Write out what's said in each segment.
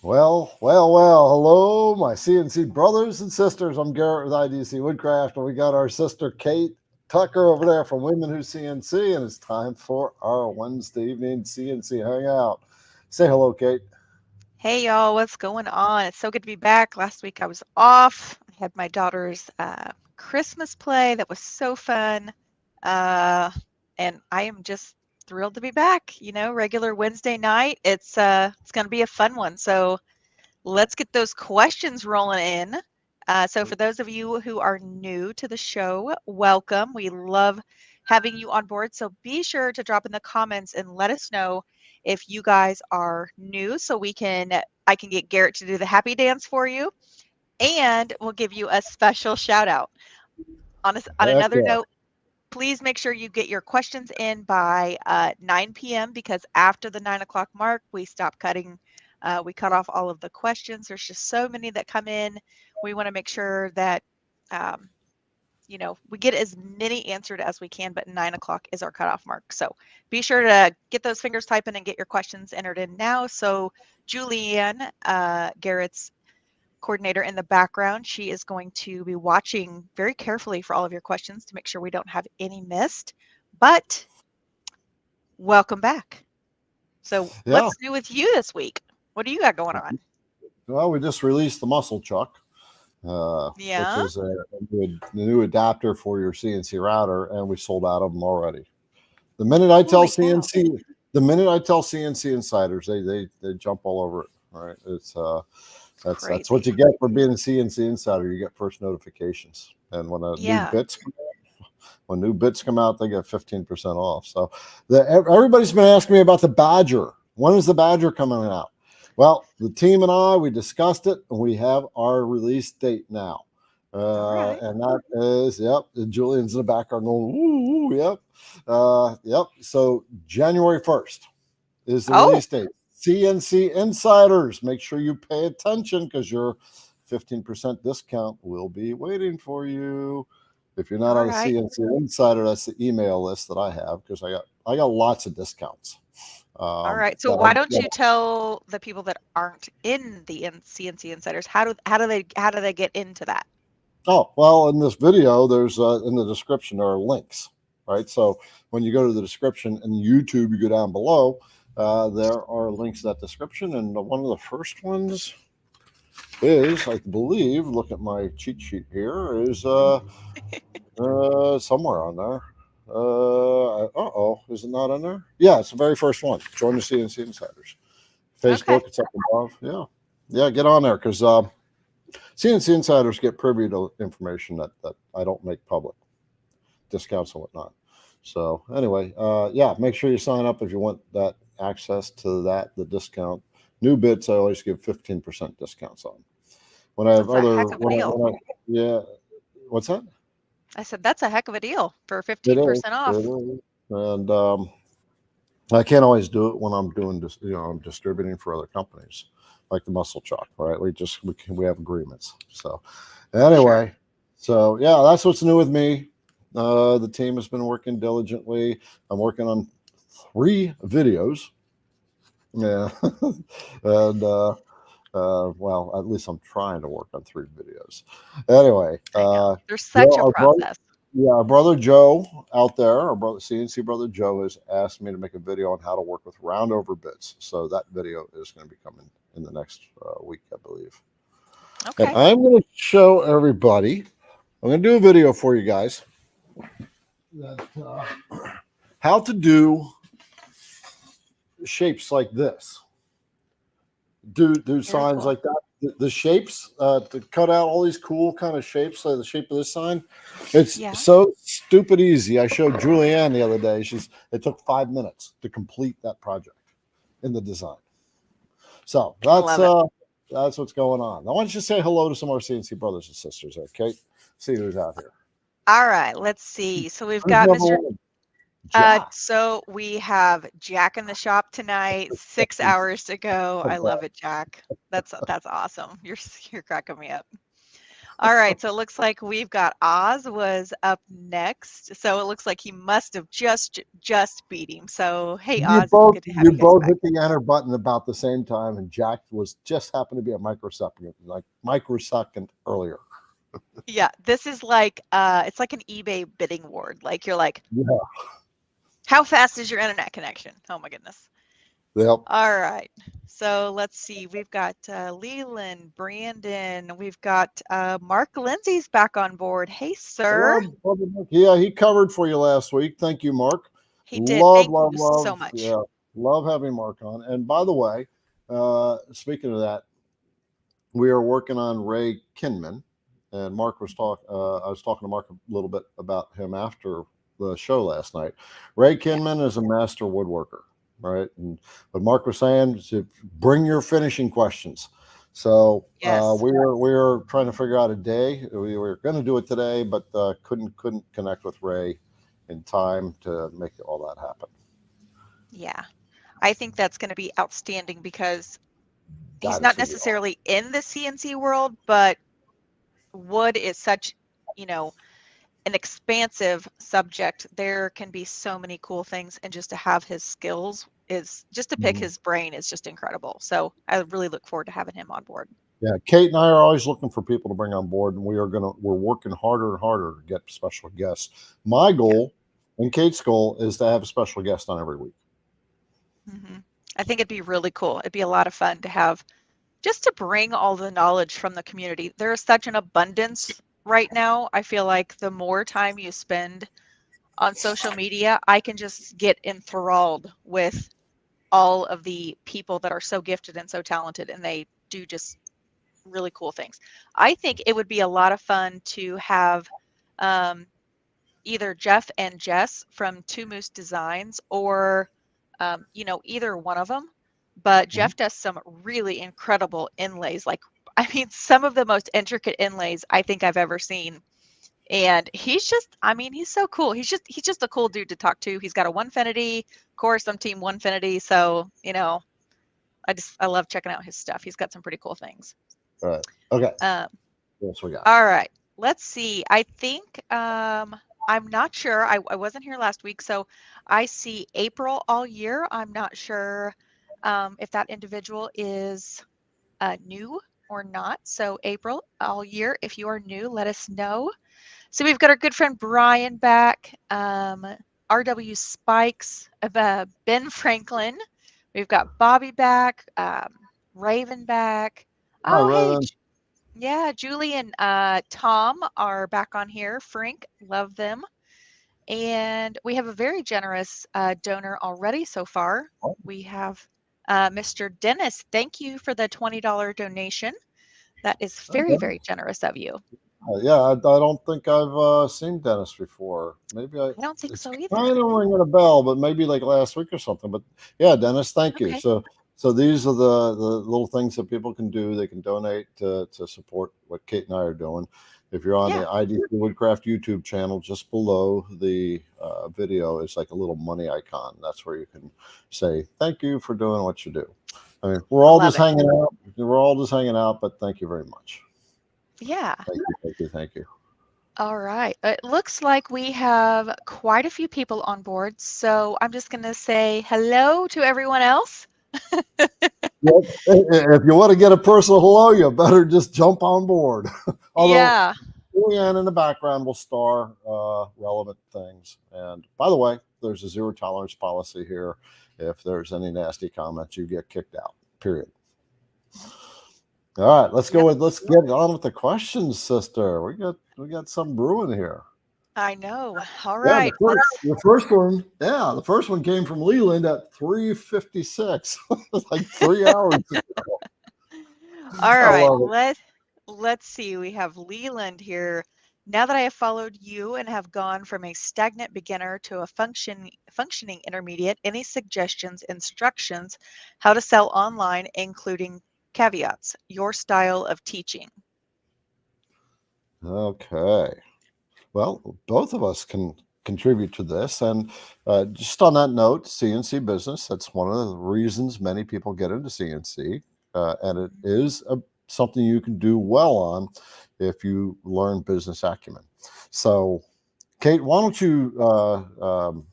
Well. Hello, my CNC brothers and sisters. I'm Garrett with IDC Woodcraft, and we got our sister Kate Tucker over there from Women Who CNC, and it's time for our Wednesday evening CNC hangout. Say hello, Kate. Hey y'all, what's going on? It's so good to be back. Last week I was off. I had my daughter's Christmas play. That was so fun. Uh, and I am just thrilled to be back. Regular Wednesday night. It's going to be a fun one. So let's get those questions rolling in. So for those of you who are new to the show, welcome. We love having you on board. So be sure to drop in the comments and let us know if you guys are new so I can get Garrett to do the happy dance for you, and we'll give you a special shout out. On Heck another yeah. note, please make sure you get your questions in by 9 p.m. because after the 9 o'clock mark, we stop cutting. We cut off all of the questions. There's just so many that come in. We want to make sure that um, we get as many answered as we can, but 9 o'clock is our cutoff mark. So be sure to get those fingers typing and get your questions entered in now. So Julianne, Garrett's coordinator in the background, she is going to be watching very carefully for all of your questions to make sure we don't have any missed. But welcome back. So Yeah. what's new with you this week? What do you got going on? Well, we just released the muscle chuck, which Yeah. is a new adapter for your CNC router, and we sold out of them already. The minute I tell Holy cow. CNC, the minute I tell CNC insiders, they jump all over it. All right, that's what Crazy. you get for being a CNC insider. You get first notifications, and Yeah. when new bits come out, they get 15% off. So everybody's been asking me about the Badger. When is the Badger coming out? Well, the team and I, we discussed it, and we have our release date now. All right. And that is, yep, Julian's in the background going, ooh, yep. Yep. So January 1st is the Oh, release date. CNC insiders, make sure you pay attention because your 15% discount will be waiting for you. If you're not all on a right. CNC insider, that's the email list that I have because I got lots of discounts. All Um, right. So that why I, don't that you tell the people that aren't in the CNC Insiders how do they get into that? Oh, well, in this video, there's in the description, there are links, right? So when you go to the description and YouTube, you go down below, there are links to that description. And one of the first ones is, I believe, look at my cheat sheet here, is somewhere on there. Is it not on there? Yeah, it's the very first one. Join the CNC Insiders. Okay. Facebook, it's up above. Yeah, get on there because CNC insiders get privy to information that I don't make public, discounts and whatnot. So anyway, yeah, make sure you sign up if you want that access to the discount. New bits, I always give 15% discounts on. When I have That's a heck of a deal. yeah, what's that? I said that's a heck of a deal for It is, 15% it off. is. And I can't always do it when I'm doing this, I'm distributing for other companies like the Muscle Chalk, right? We have agreements. So Sure. anyway, so yeah, that's what's new with me. The team has been working diligently. I'm working on 3 videos. Yeah, and well, at least I'm trying to work on 3 videos. Anyway, I know. There's Joe, such a our brother, process. yeah, our brother Joe out there, our brother CNC brother Joe has asked me to make a video on how to work with round over bits. So that video is going to be coming in the next week, I believe. And Okay. I'm going to show everybody. I'm going to do a video for you guys that how to do shapes like this. Do Very signs cool. like that. The shapes to cut out all these cool kind of shapes, like the shape of this sign. It's Yeah. so stupid easy. I showed Julianne the other day. It took 5 minutes to complete that project in the design. So I love it. that's what's going on. I want you to say hello to some of our CNC brothers and sisters, okay? See who's out here. All right. Let's see. So we've Who's got number Mr. one? Jack. So we have Jack in the shop tonight. 6 hours to go. I love it, Jack. That's awesome. You're cracking me up. All right, so it looks like we've got Oz was up next. So it looks like he must have just beat him. So hey, Oz, it's good to have You you guys both back. hit the enter button about the same time, and Jack was just happened to be a microsecond earlier. Yeah, this is like it's like an eBay bidding war. Like you're like, Yeah. how fast is your internet connection? Oh my goodness. Yep. All right. So let's see. We've got Leland, Brandon. We've got Mark Lindsay's back on board. Hey, sir. Yeah, he covered for you last week. Thank you, Mark. He did. Thank you so Love. much. Yeah, love having Mark on. And by the way, speaking of that, we are working on Ray Kinman, and Mark was talking. I was talking to Mark a little bit about him after the show last night. Ray Kinman is a master woodworker, right? And what Mark was saying is to bring your finishing questions. So Yes. we are trying to figure out a day. We were going to do it today, but couldn't connect with Ray in time to make all that happen. Yeah. I think that's going to be outstanding because he's That not is gonna be necessarily in the CNC world, but wood is such, an expansive subject. There can be so many cool things, and just to have his skills is just to pick awesome. his brain is just incredible. So I really look forward to having him on board. Yeah, Kate and I are always looking for people to bring on board, and we're working harder and harder to get special guests. My goal and Kate's goal is to have a special guest on every week. I think it'd be really cool. It'd be a lot of fun to have, just to bring all the knowledge from the community. There is such an abundance right now. I feel like the more time you spend on social media, I can just get enthralled with all of the people that are so gifted and so talented, and they do just really cool things. I think it would be a lot of fun to have either Jeff and Jess from Two Moose Designs, or either one of them. But Jeff does some really incredible inlays. Like, I mean, some of the most intricate inlays I think I've ever seen. And he's just, I mean, he's so cool. He's just a cool dude to talk to. He's got a Onefinity. Of course, I'm team Onefinity. So, I love checking out his stuff. He's got some pretty cool things. All right. Okay. Yes, we got. All right. Let's see. I think I'm not sure. I wasn't here last week, so I see April all year. I'm not sure if that individual is new or not. So April all year, if you are new, let us know. So we've got our good friend Brian back, RW Spikes, Ben Franklin. We've got Bobby back, Raven back. Hi, Oh, hey, Raven. yeah, Julie and Tom are back on here. Frank, love them. And we have a very generous donor already so far. We have Mr. Dennis. Thank you for the $20 donation. That is very, very generous of you. Yeah, I don't think I've seen Dennis before. Maybe I don't think so either. kind of ringing a bell, but maybe like last week or something. But yeah, Dennis, thank you. Okay. So these are the little things that people can do. They can donate to support what Kate and I are doing. If you're on the IDC Woodcraft YouTube channel, just below the video is like a little money icon. That's where you can say thank you for doing what you do. I mean, we're all just hanging out. We're all just hanging out, but thank you very much. Yeah. Thank you. All right. It looks like we have quite a few people on board. So I'm just going to say hello to everyone else. If you want to get a personal hello, you better just jump on board. Although Julianne in the background will star relevant things. And by the way, there's a 0 tolerance policy here. If there's any nasty comments, you get kicked out. Period. All right, let's get on with the questions, sister. We got some brewing here. I know. All right. The first one came from Leland at 3:56, like 3 hours ago. All right, let's see. We have Leland here. Now that I have followed you and have gone from a stagnant beginner to a functioning intermediate, any suggestions, instructions, how to sell online, including caveats, your style of teaching? Okay. Well, both of us can contribute to this. And just on that note, CNC business, that's one of the reasons many people get into CNC. And it is a something you can do well on if you learn business acumen. So, Kate, why don't you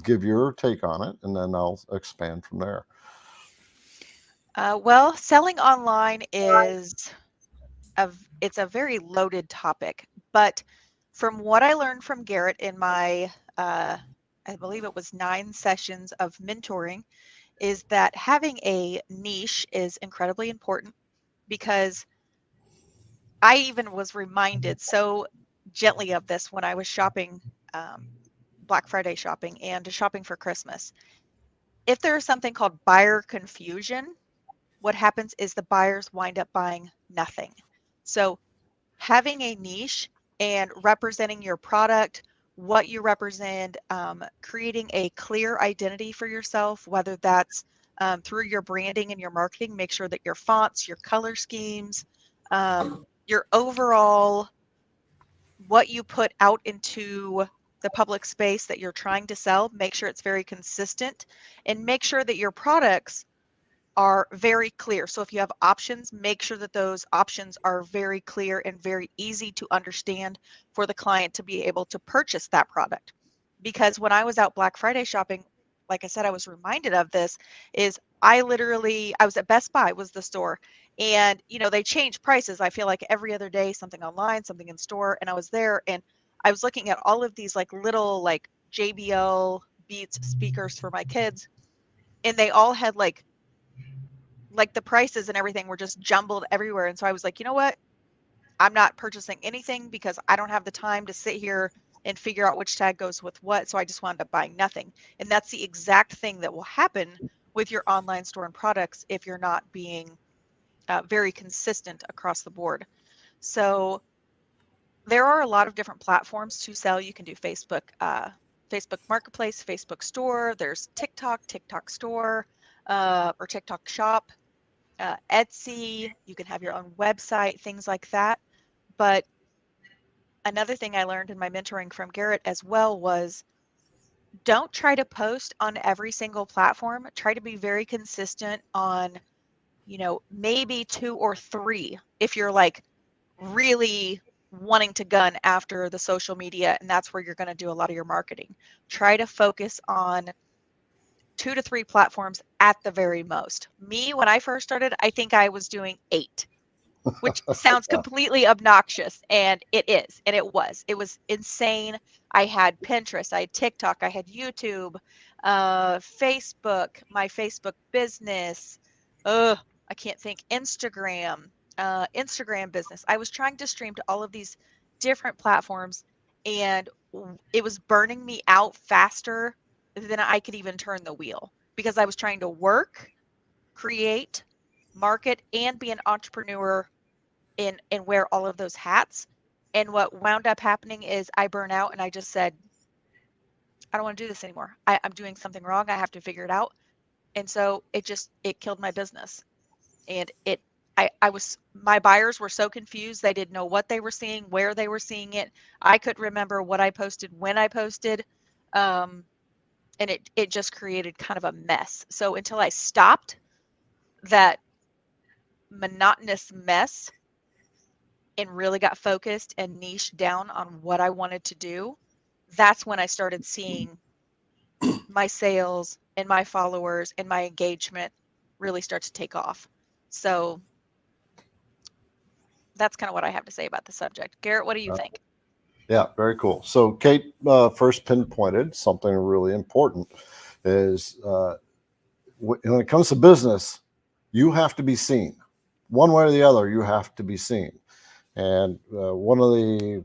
give your take on it, and then I'll expand from there. Well, selling online it's a very loaded topic, but from what I learned from Garrett in my, I believe it was 9 sessions of mentoring, is that having a niche is incredibly important, because I even was reminded so gently of this when I was shopping, Black Friday shopping and shopping for Christmas. If there is something called buyer confusion, what happens is the buyers wind up buying nothing. So having a niche and representing your product, what you represent, creating a clear identity for yourself, whether that's through your branding and your marketing, make sure that your fonts, your color schemes, your overall, what you put out into the public space that you're trying to sell, make sure it's very consistent, and make sure that your products are very clear. So if you have options, make sure that those options are very clear and very easy to understand for the client to be able to purchase that product. Because when I was out Black Friday shopping, like I said, I was reminded of this, is I was at Best Buy was the store, and they change prices. I feel like every other day, something online, something in store, and I was there and I was looking at all of these like little like JBL Beats speakers for my kids, and they all had like the prices and everything were just jumbled everywhere. And so I was like, you know what? I'm not purchasing anything because I don't have the time to sit here and figure out which tag goes with what. So I just wound up buying nothing. And that's the exact thing that will happen with your online store and products if you're not being very consistent across the board. So there are a lot of different platforms to sell. You can do Facebook, Facebook Marketplace, Facebook Store. There's TikTok Store, or TikTok Shop. Etsy, you can have your own website, things like that. But another thing I learned in my mentoring from Garrett as well was, don't try to post on every single platform. Try to be very consistent on, maybe 2 or 3 if you're like really wanting to gun after the social media and that's where you're going to do a lot of your marketing. Try to focus on 2 to 3 platforms at the very most. Me, when I first started, I think I was doing 8, which sounds completely obnoxious, and it is, and it was insane. I had Pinterest, I had TikTok, I had YouTube, Facebook, my Facebook business, I can't think, Instagram, Instagram business. I was trying to stream to all of these different platforms, and it was burning me out faster than I could even turn the wheel, because I was trying to work, create, market, and be an entrepreneur and wear all of those hats. And what wound up happening is I burn out and I just said, I don't want to do this anymore. I'm doing something wrong. I have to figure it out. And so it killed my business. And my buyers were so confused. They didn't know what they were seeing, where they were seeing it. I couldn't remember what I posted, when I posted. And it just created kind of a mess. So until I stopped that monotonous mess and really got focused and niched down on what I wanted to do, that's when I started seeing my sales and my followers and my engagement really start to take off. So that's kind of what I have to say about the subject. Garrett, what do you think? Yeah, very cool. So Kate first pinpointed something really important is when it comes to business, you have to be seen. One way or the other, you have to be seen. And one of the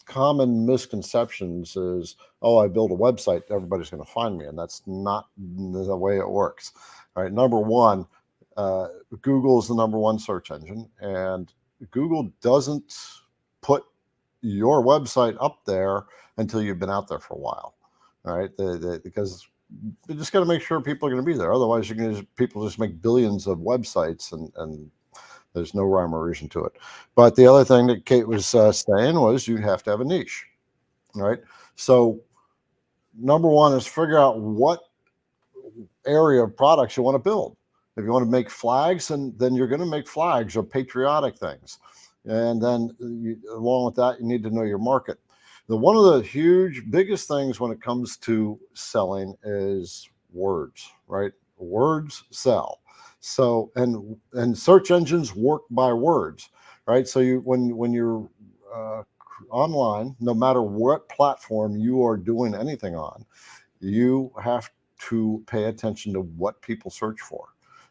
common misconceptions is, oh, I build a website, everybody's going to find me. And that's not the way it works. All right. Number one, Google is the number one search engine, and Google doesn't put your website up there until you've been out there for a while. All right. Because you just got to make sure people are going to be there. Otherwise, people just make billions of websites and there's no rhyme or reason to it. But the other thing that Kate was saying was you have to have a niche. All right. So number one is figure out what area of products you want to build. If you want to make flags, and then you're going to make flags or patriotic things. And then along with that, you need to know your market. One of the biggest things when it comes to selling is words, right? Words sell. So, and search engines work by words, right? So when you're online, no matter what platform you are doing anything on, you have to pay attention to what people search for.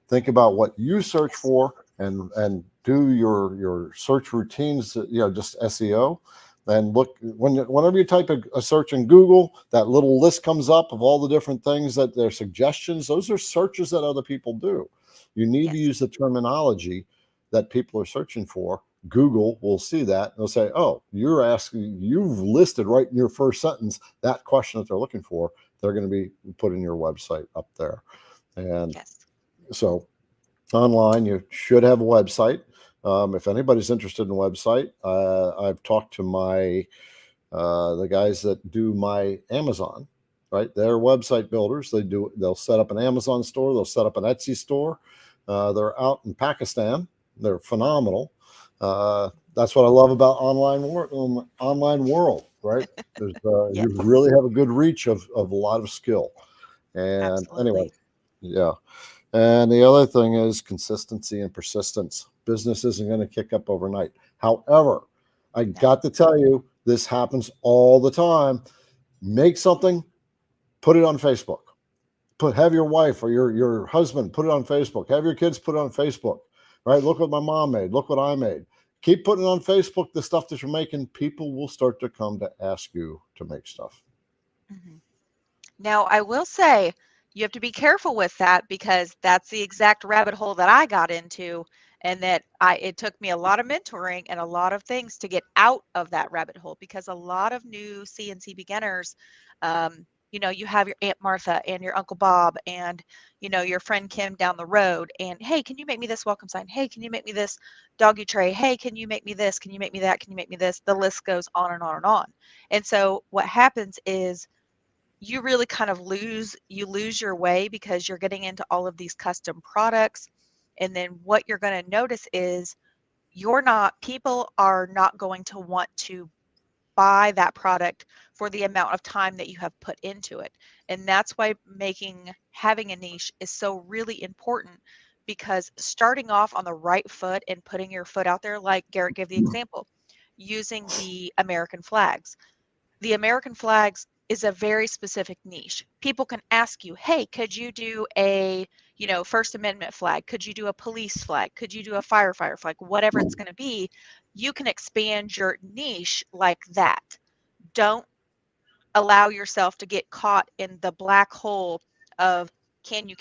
Think about what you search for, and do your search routines, just SEO. And look, whenever you type a search in Google, that little list comes up of all the different things that they're suggestions. Those are searches that other people do. You need to use the terminology that people are searching for. Google will see that. They'll say, oh, you've listed right in your first sentence that question that they're looking for. They're going to be putting your website up there. And so online, you should have a website. If anybody's interested in a website, I've talked to the guys that do my Amazon, right? They're website builders. They'll set up an Amazon store. They'll set up an Etsy store. They're out in Pakistan. They're phenomenal. That's what I love about online world, right? You really have a good reach of a lot of skill. And anyway, yeah. And the other thing is consistency and persistence. Business isn't going to kick up overnight. However, I got to tell you, this happens all the time. Make something, put it on Facebook. Have your wife or your husband put it on Facebook. Have your kids put it on Facebook. Right? Look what my mom made. Look what I made. Keep putting on Facebook the stuff that you're making. People will start to come to ask you to make stuff. Now, I will say you have to be careful with that, because that's the exact rabbit hole that I got into, and that it took me a lot of mentoring and a lot of things to get out of that rabbit hole, because a lot of new CNC beginners, you have your Aunt Martha and your Uncle Bob and, your friend Kim down the road, and, hey, can you make me this welcome sign? Hey, can you make me this doggy tray? Hey, can you make me this? Can you make me that? Can you make me this? The list goes on and on and on. And so what happens is you really kind of lose your way, because you're getting into all of these custom products. And then what you're going to notice is people are not going to want to buy that product for the amount of time that you have put into it. And that's why having a niche is so really important, because starting off on the right foot and putting your foot out there, like Garrett gave the example, using the American flags. The American flags is a very specific niche. People can ask you, hey, could you do a, First Amendment flag? Could you do a police flag? Could you do a firefighter flag? Whatever it's going to be, you can expand your niche like that. Don't allow yourself to get caught in the black hole of can you?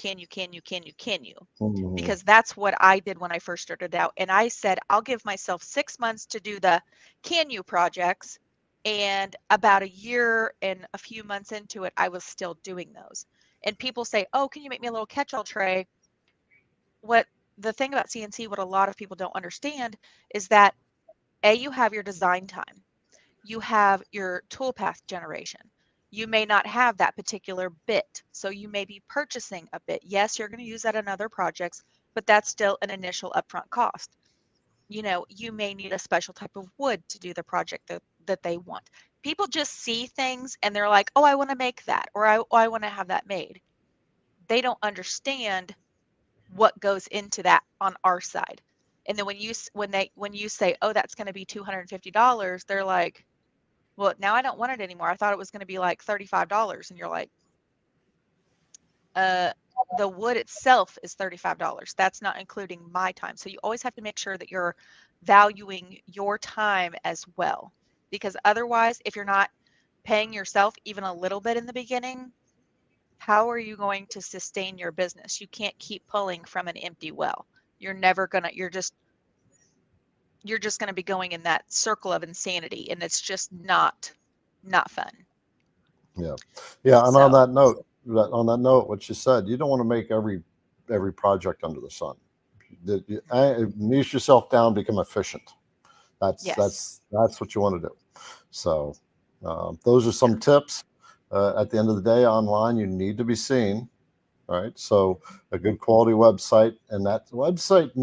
Because that's what I did when I first started out. And I said, I'll give myself 6 months to do the can you projects. And about a year and a few months into it, I was still doing those. And people say, oh, can you make me a little catch-all tray? The thing about CNC, what a lot of people don't understand is that, you have your design time. You have your toolpath generation. You may not have that particular bit, so you may be purchasing a bit. Yes, you're going to use that in other projects, but that's still an initial upfront cost. You may need a special type of wood to do the project that they want. People just see things and they're like, oh, I want to make that, or I want to have that made. They don't understand what goes into that on our side. And then when you say, oh, that's going to be $250, they're like, well, now I don't want it anymore. I thought it was going to be like $35. And you're like, the wood itself is $35. That's not including my time. So you always have to make sure that you're valuing your time as well, because otherwise, if you're not paying yourself even a little bit in the beginning, how are you going to sustain your business? You can't keep pulling from an empty well. You're just going to be going in that circle of insanity, and it's just not fun. Yeah. And on that note, what you said, you don't want to make every project under the sun. Niche yourself down, become efficient. That's what you want to do. So those are some tips. At the end of the day, online, you need to be seen. right? So a good quality website, and that website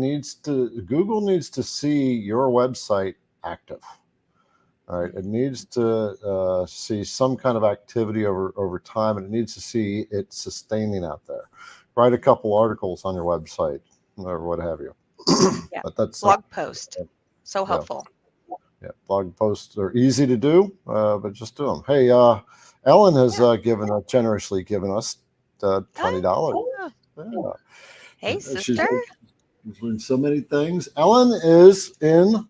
Google needs to see your website active. All right, it needs to see some kind of activity over time, and it needs to see it sustaining out there. Write a couple articles on your website or what have you. Yeah. But that's blog post. So yeah. helpful. Yeah, blog posts are easy to do, but just do them. Hey, Ellen has generously given us $20. Oh, Yeah. hey, She's sister. learned so many things. Ellen is in.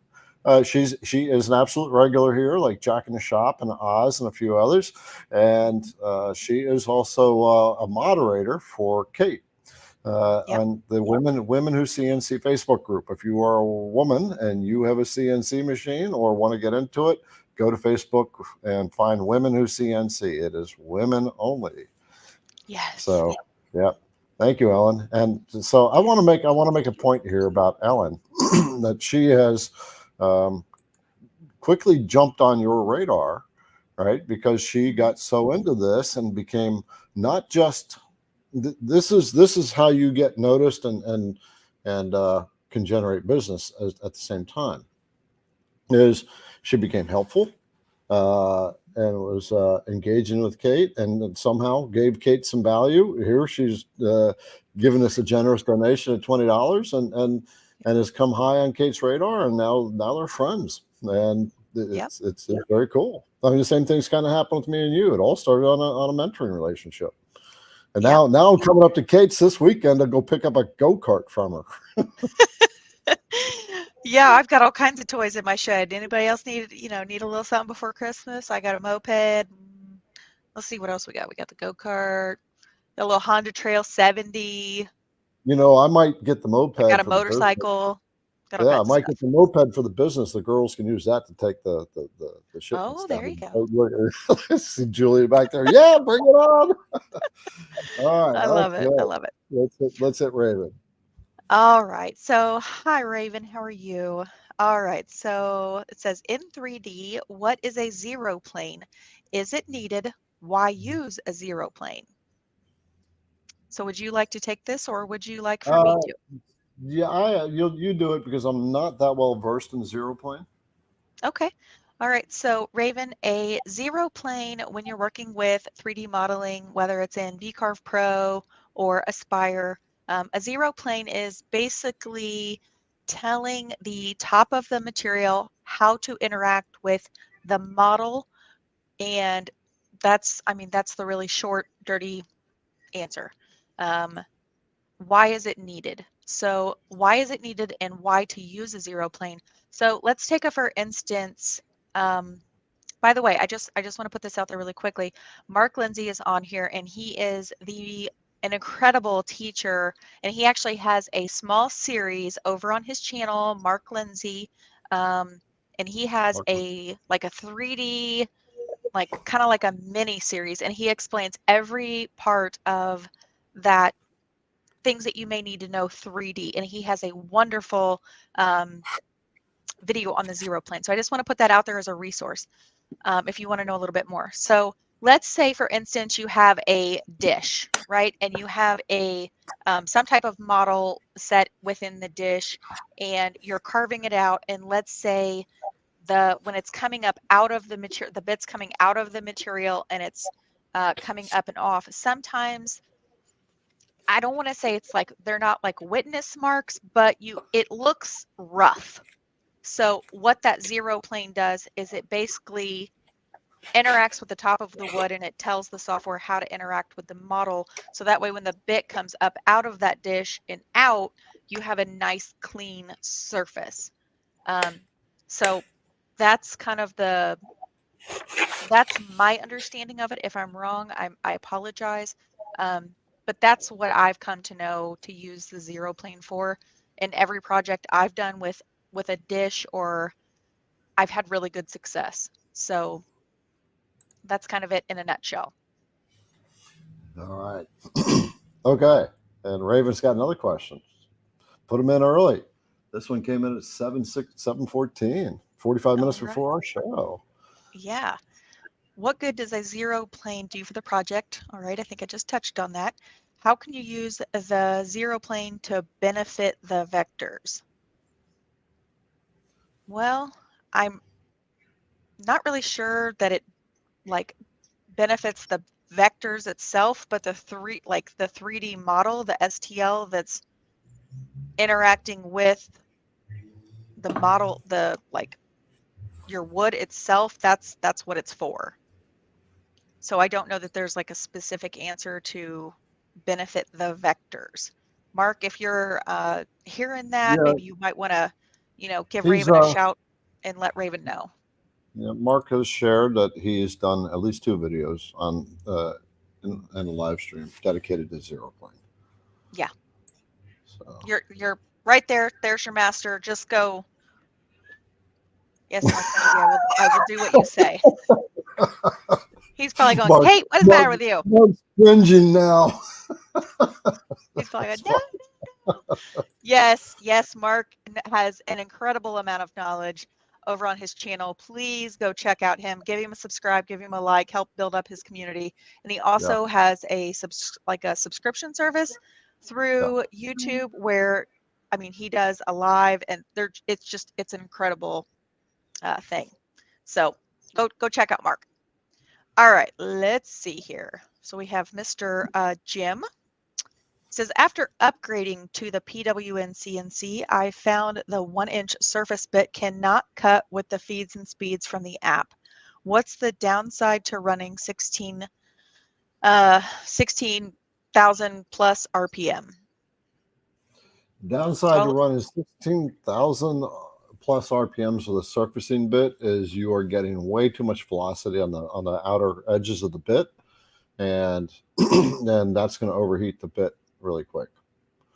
She is an absolute regular here, like Jack in the Shop and Oz and a few others, and she is also a moderator for Kate. On the women who CNC Facebook group. If you are a woman and you have a CNC machine or want to get into it, go to Facebook and find Women Who CNC. It is women only. Yes. So, yeah. Thank you, Ellen. And so I want to make a point here about Ellen that she has quickly jumped on your radar, right? Because she got so into this and became not just this is how you get noticed and can generate business at the same time. Is she became helpful and was engaging with Kate and somehow gave Kate some value. Here she's given us a generous donation of $20 and has come high on Kate's radar, and now they're friends, and it's very cool. I mean, the same thing's kind of happened with me and you. It all started on a mentoring relationship. And now I'm coming up to Kate's this weekend to go pick up a go-kart from her. Yeah, I've got all kinds of toys in my shed. Anybody else need a little something before Christmas? I got a moped. Let's see what else we got. We got the go-kart, a little Honda Trail 70. I might get the moped. I got a for motorcycle. The business. Yeah, I might get the moped for the business. The girls can use that to take the shipments. Oh, there you go. See Julia back there. Yeah, bring it on. All right. I love it. I love it. Let's hit Raven. All right. So, hi, Raven. How are you? All right. So it says in 3D, what is a zero plane? Is it needed? Why use a zero plane? So would you like to take this, or would you like for me to? Yeah, you do it because I'm not that well versed in zero plane. Okay. All right. So Raven, a zero plane, when you're working with 3D modeling, whether it's in VCarve Pro or Aspire, a zero plane is basically telling the top of the material how to interact with the model. And that's the really short, dirty answer. Why is it needed? So why is it needed and why to use a zero plane? So let's take a for instance, by the way, I just want to put this out there really quickly. Mark Lindsay is on here, and he is an incredible teacher, and he actually has a small series over on his channel, Mark Lindsay, and he has a 3D, kind of like a mini series, and he explains every part of that, things that you may need to know 3D, and he has a wonderful video on the zero plane. So I just want to put that out there as a resource if you want to know a little bit more. So let's say, for instance, you have a dish, right? And you have a some type of model set within the dish, and you're carving it out. And let's say when it's coming up out of the material, the bit's coming out of the material, and it's coming up and off. Sometimes, I don't want to say it's like they're not like witness marks, but it looks rough. So what that zero plane does is it basically interacts with the top of the wood, and it tells the software how to interact with the model. So that way, when the bit comes up out of that dish and out, you have a nice clean surface. So that's kind of that's my understanding of it. If I'm wrong, I apologize. But that's what I've come to know to use the zero plane for. In every project I've done with a dish, or I've had really good success. So that's kind of it in a nutshell. All right. Okay. And Raven's got another question. Put them in early. This one came in at 7:14, 45 minutes before our show. Yeah. What good does a zero plane do for the project? All right, I think I just touched on that. how can you use the zero plane to benefit the vectors? Well, I'm not really sure that it like benefits the vectors itself, but the 3D model, the STL that's interacting with the model, the your wood itself, that's what it's for. So I don't know that there's like a specific answer to benefit the vectors. Mark, if you're hearing that, Yeah, maybe you might want to, give he's Raven a shout and let Raven know. yeah, Mark has shared that he's done at least 2 videos on in a live stream dedicated to zero plane. Yeah. So You're right there. There's your master. Just go. Yes, Mark, maybe I will do what you say. He's probably going, Mark, hey, what is the matter with you? Mark's cringing now. He's probably going, no. Yes, Mark has an incredible amount of knowledge over on his channel. Please go check out him. Give him a subscribe, give him a like, help build up his community. And he also has a subscription service through YouTube where, I mean, he does a live, and it's an incredible thing. So go check out Mark. All right, let's see here. So we have Mr. Jim. It says, after upgrading to the PWN CNC, I found the 1-inch surface bit cannot cut with the feeds and speeds from the app. What's the downside to running 16,000 plus RPM? Downside to running 16,000 plus RPMs with a surfacing bit is you are getting way too much velocity on the outer edges of the bit, and then that's going to overheat the bit really quick.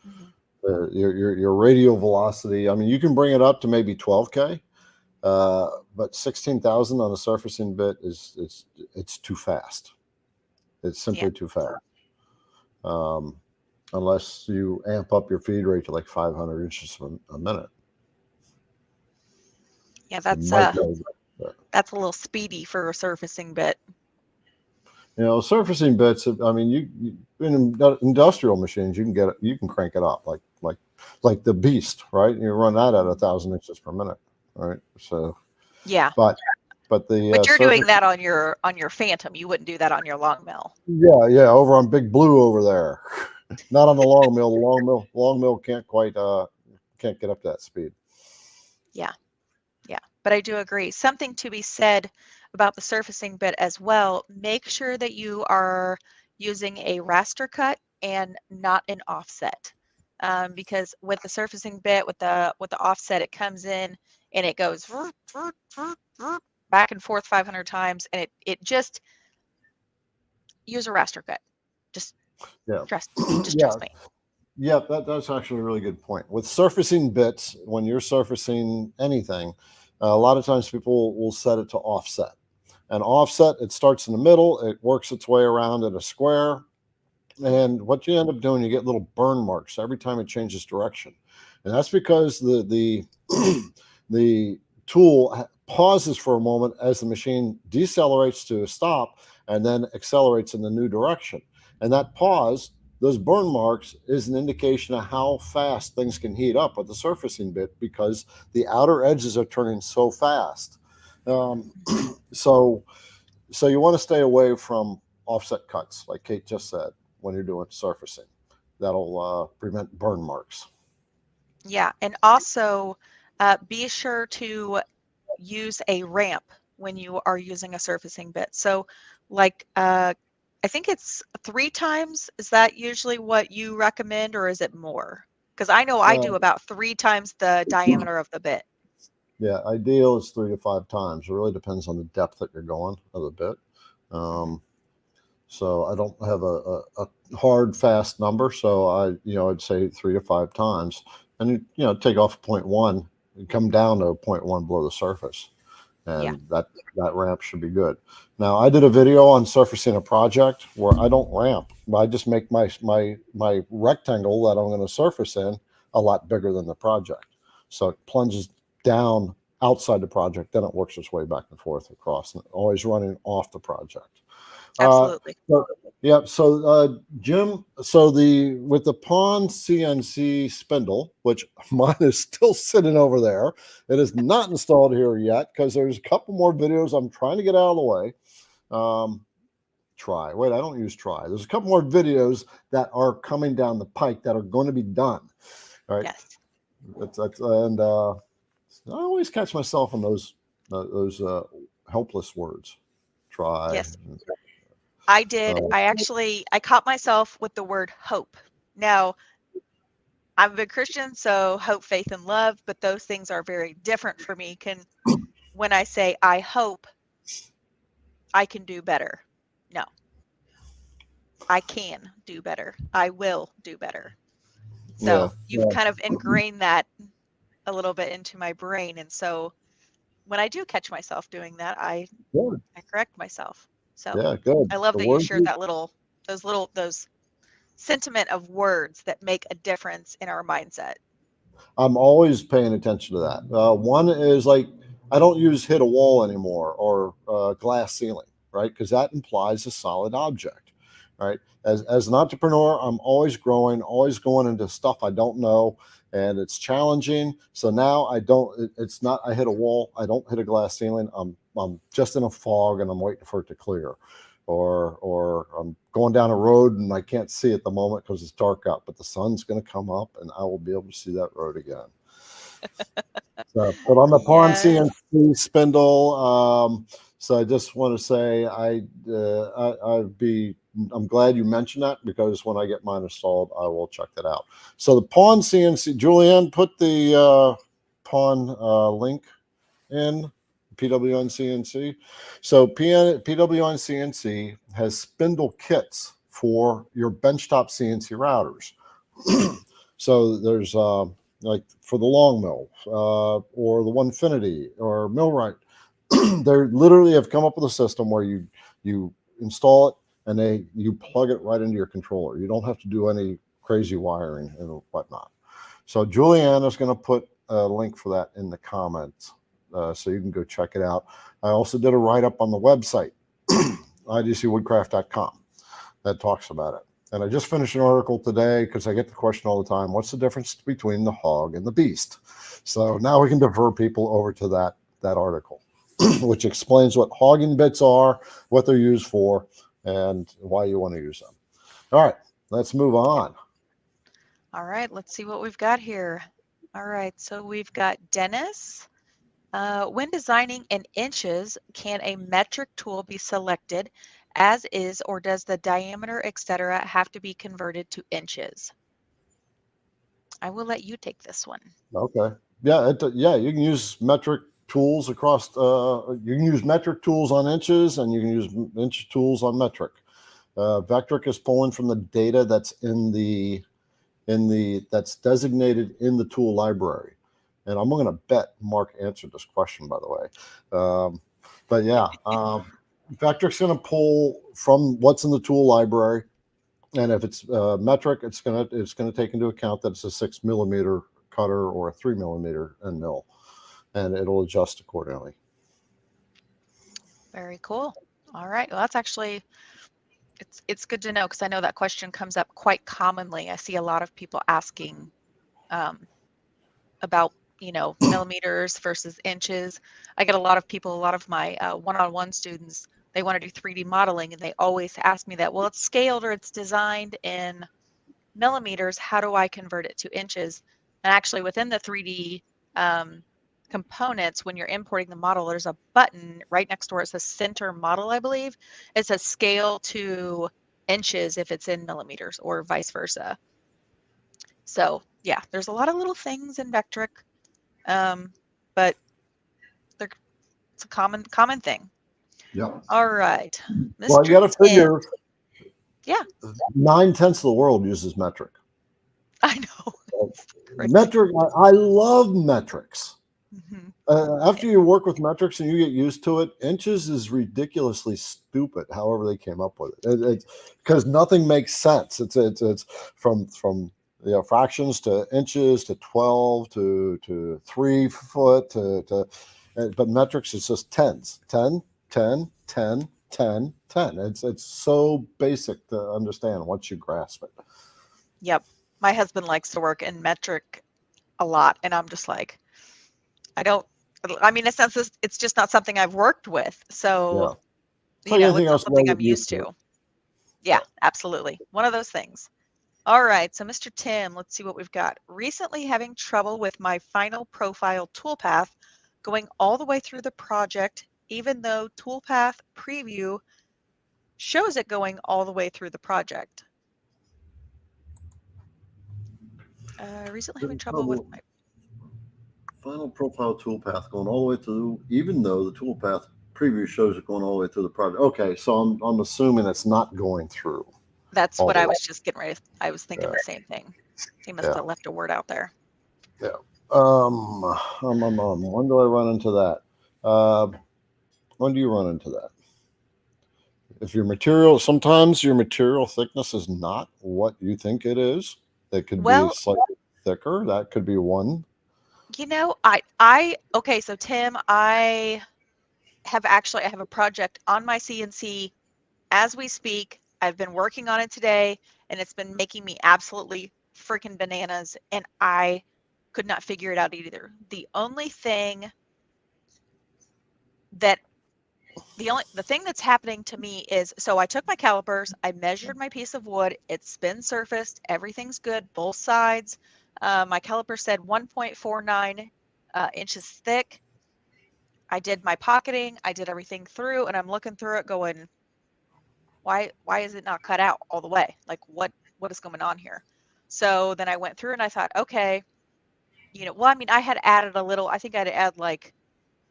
Mm-hmm. Your radial velocity, I mean, you can bring it up to maybe 12K, but 16,000 on a surfacing bit it's too fast. It's simply too fast. Unless you amp up your feed rate to like 500 inches a minute. Yeah, that's a little speedy for a surfacing bit. Surfacing bits, I mean, you in industrial machines, you can crank it up like the Beast, right? You run that at 1,000 inches per minute, right? So yeah, but you're doing that on your Phantom. You wouldn't do that on your long mill. Yeah, over on Big Blue over there. Not on the long mill. The long mill can't quite can't get up to that speed. Yeah, but I do agree. Something to be said about the surfacing bit as well. Make sure that you are using a raster cut and not an offset, because with the surfacing bit, with the offset, it comes in and it goes back and forth 500 times, and it just use a raster cut. Just trust me. Yeah, that's actually a really good point. With surfacing bits, when you're surfacing anything, a lot of times people will set it to offset. And offset, it starts in the middle, it works its way around in a square. And what you end up doing, you get little burn marks every time it changes direction. And that's because the tool pauses for a moment as the machine decelerates to a stop and then accelerates in the new direction. And that pause, those burn marks, is an indication of how fast things can heat up with the surfacing bit, because the outer edges are turning so fast. So you want to stay away from offset cuts, like Kate just said, when you're doing surfacing. That'll prevent burn marks. Yeah, and also be sure to use a ramp when you are using a surfacing bit. So like I think it's 3 times. Is that usually what you recommend, or is it more? Because I know I do about 3 times the diameter of the bit. Yeah, ideal is 3 to 5 times. It really depends on the depth that you're going of the bit. So I don't have a hard, fast number. So I'd say 3 to 5 times, and take off 0.1 and come down to 0.1 below the surface. And that ramp should be good. Now, I did a video on surfacing a project where I don't ramp. I just make my rectangle that I'm going to surface in a lot bigger than the project. So it plunges down outside the project, then it works its way back and forth across, and always running off the project. Absolutely. Yeah. So, Jim, so with the Pawn CNC spindle, which mine is still sitting over there, it is not installed here yet because there's a couple more videos I'm trying to get out of the way. Wait, I don't use try. There's a couple more videos that are coming down the pike that are going to be done. All right. Yes. And I always catch myself on those helpless words. Try. Yes. I did. I caught myself with the word hope. Now, I'm a big Christian, so hope, faith, and love, but those things are very different for me. When I say I hope I can do better, no, I can do better. I will do better. So you've kind of ingrained that a little bit into my brain, and so when I do catch myself doing that, I correct myself. So good. I love that you shared those sentiment of words that make a difference in our mindset. I'm always paying attention to that. One is like, I don't use hit a wall anymore or glass ceiling, right? Because that implies a solid object, right? As an entrepreneur, I'm always growing, always going into stuff I don't know, and it's challenging. So now it's not I hit a wall, I don't hit a glass ceiling. I'm just in a fog and I'm waiting for it to clear. Or I'm going down a road and I can't see at the moment because it's dark out, but the sun's going to come up and I will be able to see that road again. So put on the Pawn CNC spindle. So I just want to say I'm glad you mentioned that, because when I get mine installed, I will check that out. So the Pawn CNC, Julianne, put the Pawn link in. PWN CNC. So PWN CNC has spindle kits for your benchtop CNC routers. So there's like for the long mill or the Onefinity or Millwright. They literally have come up with a system where you install it and you plug it right into your controller. You don't have to do any crazy wiring and whatnot. So Julianne is going to put a link for that in the comments. So you can go check it out. I also did a write-up on the website, idcwoodcraft.com, that talks about it. And I just finished an article today because I get the question all the time, what's the difference between the hog and the beast? So now we can defer people over to that article, which explains what hogging bits are, what they're used for, and why you want to use them. All right, let's move on. All right, let's see what we've got here. All right, so we've got Dennis. When designing in inches, can a metric tool be selected as is, or does the diameter, etc., have to be converted to inches? I will let you take this one. Okay. Yeah, you can use metric tools across. You can use metric tools on inches, and you can use inch tools on metric. Vectric is pulling from the data that's that's designated in the tool library. And I'm going to bet Mark answered this question, by the way. But yeah, Vectric's going to pull from what's in the tool library, and if it's metric, it's going to take into account that it's a 6 millimeter cutter or a 3 millimeter end mill, and it'll adjust accordingly. Very cool. All right. Well, that's actually it's good to know, because I know that question comes up quite commonly. I see a lot of people asking about millimeters versus inches. I get a lot of my one-on-one students, they want to do 3D modeling, and they always ask me that, well, it's scaled or it's designed in millimeters, how do I convert it to inches? And actually within the 3D components, when you're importing the model, there's a button right next to where it says center model, I believe. It says scale to inches if it's in millimeters, or vice versa. So yeah, there's a lot of little things in Vectric. But it's a common thing. Yeah. All right. Mr. Well, you got to figure. Yeah. 9/10 of the world uses metric. I know. Metric. I love metrics. Mm-hmm. After you work with metrics and you get used to it, inches is ridiculously stupid. However they came up with it, because nothing makes sense. It's from fractions to inches to 12 to 3 foot but metrics is just tens. 10, 10, 10, 10, 10. It's so basic to understand once you grasp it. Yep. My husband likes to work in metric a lot, and I'm just like, I mean, it's just not something I've worked with. Yeah. So, It's like anything it's not else, something you I'm get used used to it. to. Yeah, absolutely. One of those things. All right, so Mr. Tim, let's see what we've got. Recently having trouble with my final profile toolpath going all the way through the project, even though toolpath preview shows it going all the way through the project. Recently having trouble with my final profile toolpath going all the way through, even though the toolpath preview shows it going all the way through the project. Okay, so I'm assuming it's not going through. That's all what the I way. was just getting ready. I was thinking the same thing. He must have left a word out there. Yeah. When do I run into that? When do you run into that? If sometimes your material thickness is not what you think it is. It could be Well, slightly thicker. That could be one. Okay, so Tim, I have a project on my CNC as we speak. I've been working on it today, and it's been making me absolutely freaking bananas, and I could not figure it out either. The thing that's happening to me is, so I took my calipers, I measured my piece of wood, it's spin surfaced, everything's good, both sides. My caliper said 1.49 inches thick. I did my pocketing, I did everything through, and I'm looking through it going, why is it not cut out all the way? Like what is going on here? So then I went through and I thought, okay, well, I mean, I had added a little, I think I'd add like,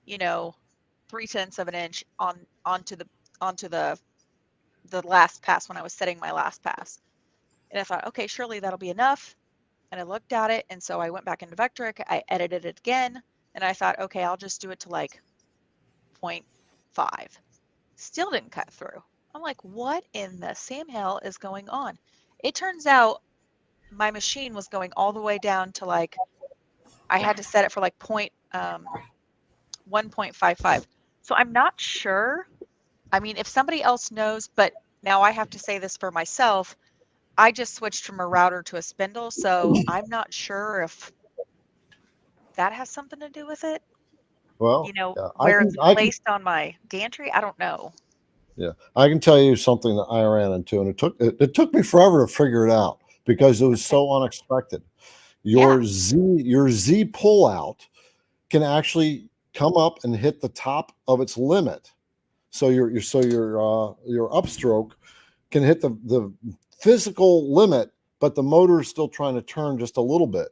3/10 of an inch onto the last pass when I was setting my last pass. And I thought, okay, surely that'll be enough. And I looked at it, and so I went back into Vectric, I edited it again, and I thought, okay, I'll just do it to like 0.5. Still didn't cut through. I'm like, what in the Sam hell is going on? It turns out my machine was going all the way down to like, I had to set it for like 1.55. So I'm not sure. I mean, if somebody else knows, but now I have to say this for myself, I just switched from a router to a spindle, so I'm not sure if that has something to do with it. Well, yeah, Where it's placed on my gantry, I don't know. Yeah, I can tell you something that I ran into, and it took me forever to figure it out because it was so unexpected. Your Z pullout can actually come up and hit the top of its limit. So your upstroke can hit the physical limit, but the motor is still trying to turn just a little bit,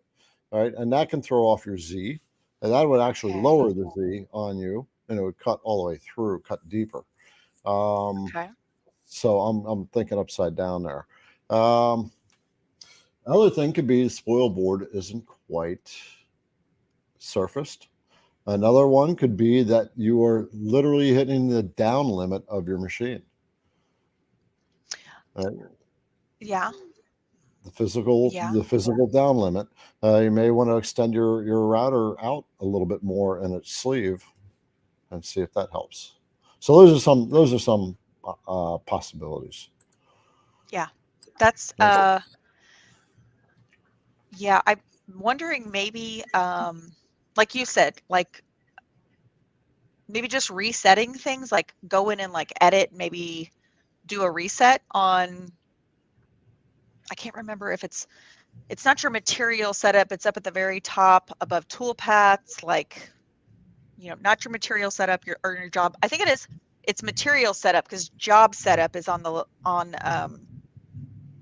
right? And that can throw off your Z, and that would actually lower the Z on you, and it would cut all the way through, cut deeper. So I'm thinking upside down there. Other thing could be the spoil board isn't quite surfaced. Another one could be that you are literally hitting the down limit of your machine. Right? Yeah. The physical down limit. You may want to extend your router out a little bit more in its sleeve and see if that helps. So those are some possibilities. Yeah, that's yeah, I'm wondering maybe like you said, like maybe just resetting things, like go in and like edit, maybe do a reset on, I can't remember if it's not your material setup, it's up at the very top above toolpaths, like not your material setup, or your job. I think it's material setup, because job setup is on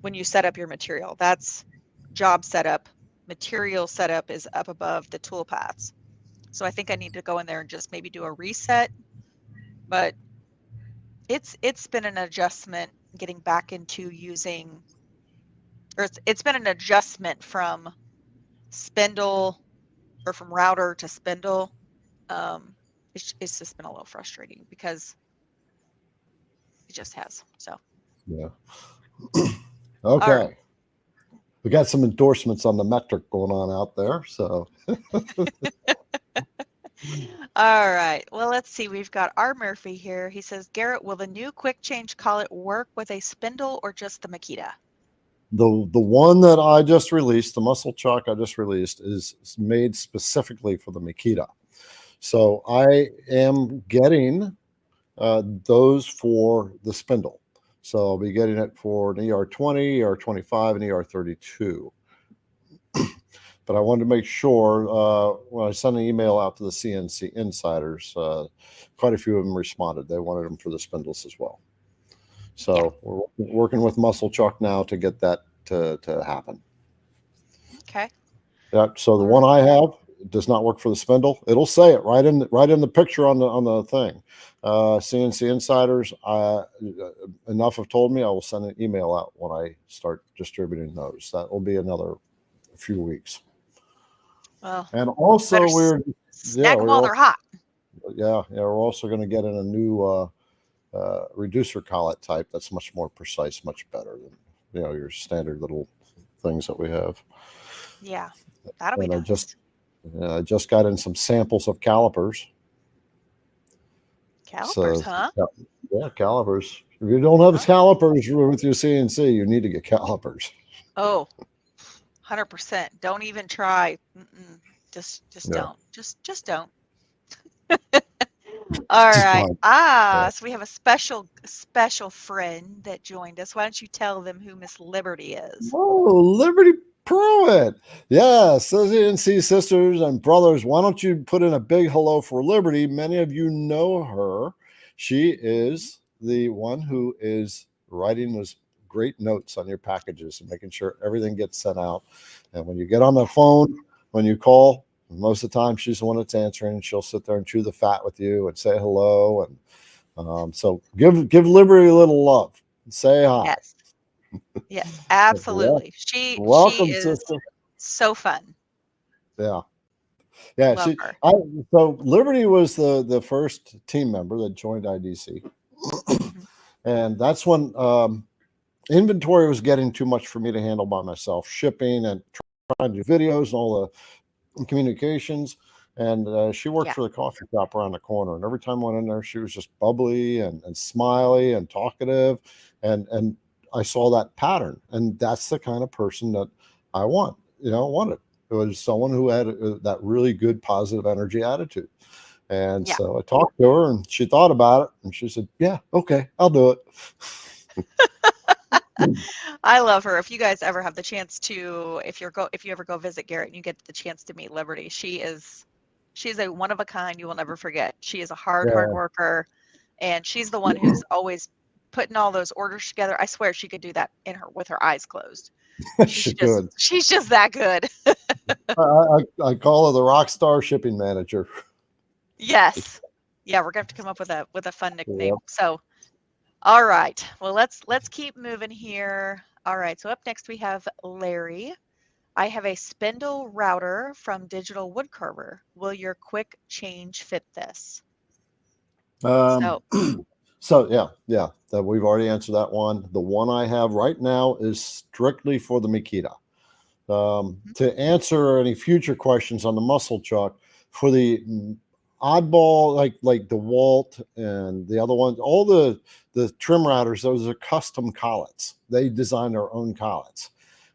when you set up your material. That's job setup. Material setup is up above the toolpaths. So I think I need to go in there and just maybe do a reset. But it's been an adjustment getting back into using, or it's been an adjustment from spindle, or from router to spindle. It's just been a little frustrating because it just has. So yeah. Okay. We got some endorsements on the metric going on out there. So All right. Well, let's see. We've got R. Murphy here. He says, Garrett, will the new quick change collet work with a spindle or just the Makita? The one that I just released, the muscle chuck I just released, is made specifically for the Makita. So I am getting those for the spindle. So I'll be getting it for an ER20, ER25, and ER32. But I wanted to make sure when I sent an email out to the CNC insiders, quite a few of them responded. They wanted them for the spindles as well. So we're working with Muscle Chuck now to get that to happen. Okay. Yeah. So the one I have does not work for the spindle. It'll say it right in the picture on the thing. CNC insiders, enough have told me I will send an email out when I start distributing those. That will be another few weeks. Well, and also we're snag them while they're hot. Yeah, we're also going to get in a new reducer collet type that's much more precise, much better than your standard little things that we have. Yeah, that'll be nice. I just got in some samples of calipers. Calipers, huh? Yeah, calipers. If you don't have calipers with your CNC, you need to get calipers. Oh, 100%. Don't even try. Just don't. Just don't. All right. So we have a special friend that joined us. Why don't you tell them who Miss Liberty is? Oh, Liberty Pruitt. Yes, CNC sisters and brothers, why don't you put in a big hello for Liberty? Many of you know her. She is the one who is writing those great notes on your packages and making sure everything gets sent out. And when you get on the phone, when you call, most of the time she's the one that's answering. She'll sit there and chew the fat with you and say hello. And so give Liberty a little love. Say hi. Yes, absolutely. She is sister. So fun. Yeah. Love her. So Liberty was the first team member that joined IDC. And that's when inventory was getting too much for me to handle by myself, shipping and trying to do videos and all the communications. And she worked for the coffee shop around the corner. And every time I went in there, she was just bubbly and smiley and talkative. And I saw that pattern. And that's the kind of person that I wanted. It was someone who had that really good positive energy attitude. And so I talked to her and she thought about it and she said, yeah, okay, I'll do it. I love her. If you guys ever have the chance to, if you ever go visit Garrett and you get the chance to meet Liberty, she's a one of a kind you will never forget. She is a hard worker, and she's the one who's always putting all those orders together. I swear she could do that with her eyes closed. She's just that good. I call her the rock star shipping manager. Yes. Yeah, we're gonna have to come up with a fun nickname. So all right. Well, let's keep moving here. All right. So up next we have Larry. I have a spindle router from Digital Woodcarver. Will your quick change fit this? So yeah. We've already answered that one. The one I have right now is strictly for the Makita. To answer any future questions on the muscle chuck, for the oddball like the Walt and the other ones, all the trim routers, those are custom collets. They design their own collets.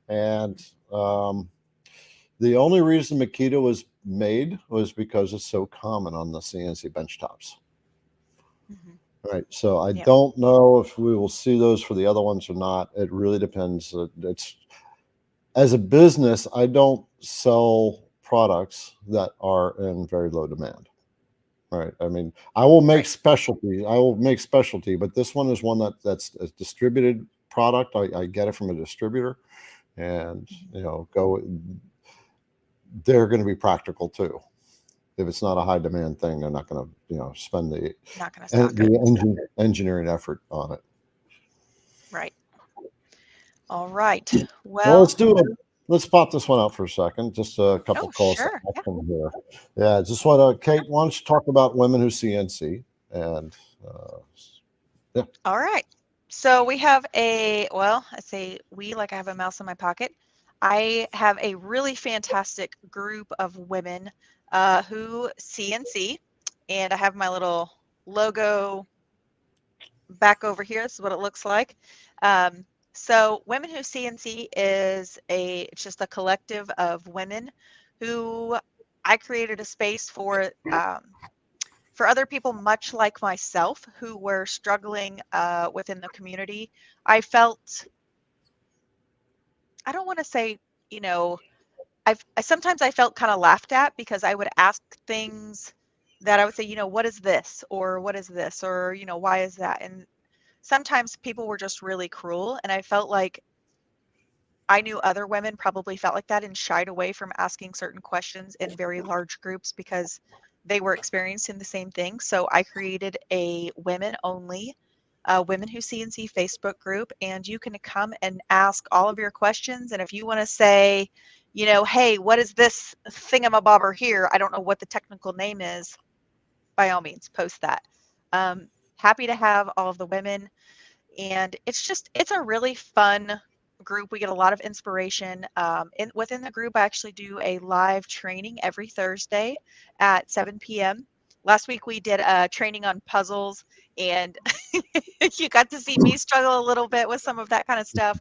And the only reason Makita was made was because it's so common on the CNC benchtops. Right. So I don't know if we will see those for the other ones or not. It really depends. As a business, I don't sell products that are in very low demand. Right. I mean, I will make specialty. But this one is one that's a distributed product. I get it from a distributor, and they're going to be practical too. If it's not a high demand thing, they're not going to spend the engineering effort on it. Right. All right. Well, let's do it. Let's pop this one out for a second. Just a couple calls. Sure. Here. Yeah, just want to, Kate, why don't you talk about women who CNC? And All right. So we have I have a mouse in my pocket. I have a really fantastic group of women who CNC. and I have my little logo back over here. This is what it looks like. So Women Who CNC is it's just a collective of women who I created a space for other people much like myself who were struggling within the community. I don't want to say, you know, sometimes I felt kind of laughed at because I would ask things that I would say, you know, what is this? Or what is this? Or, you know, why is that? And sometimes people were just really cruel. And I felt like I knew other women probably felt like that and shied away from asking certain questions in very large groups because they were experiencing the same thing. So I created a women only Women Who CNC Facebook group, and you can come and ask all of your questions. And if you want to say, you know, hey, what is this thingamabobber here? I don't know what the technical name is. By all means, post that. Happy to have all of the women, and it's a really fun group. We get a lot of inspiration. Within the group, I actually do a live training every Thursday at 7 p.m. Last week we did a training on puzzles, and you got to see me struggle a little bit with some of that kind of stuff.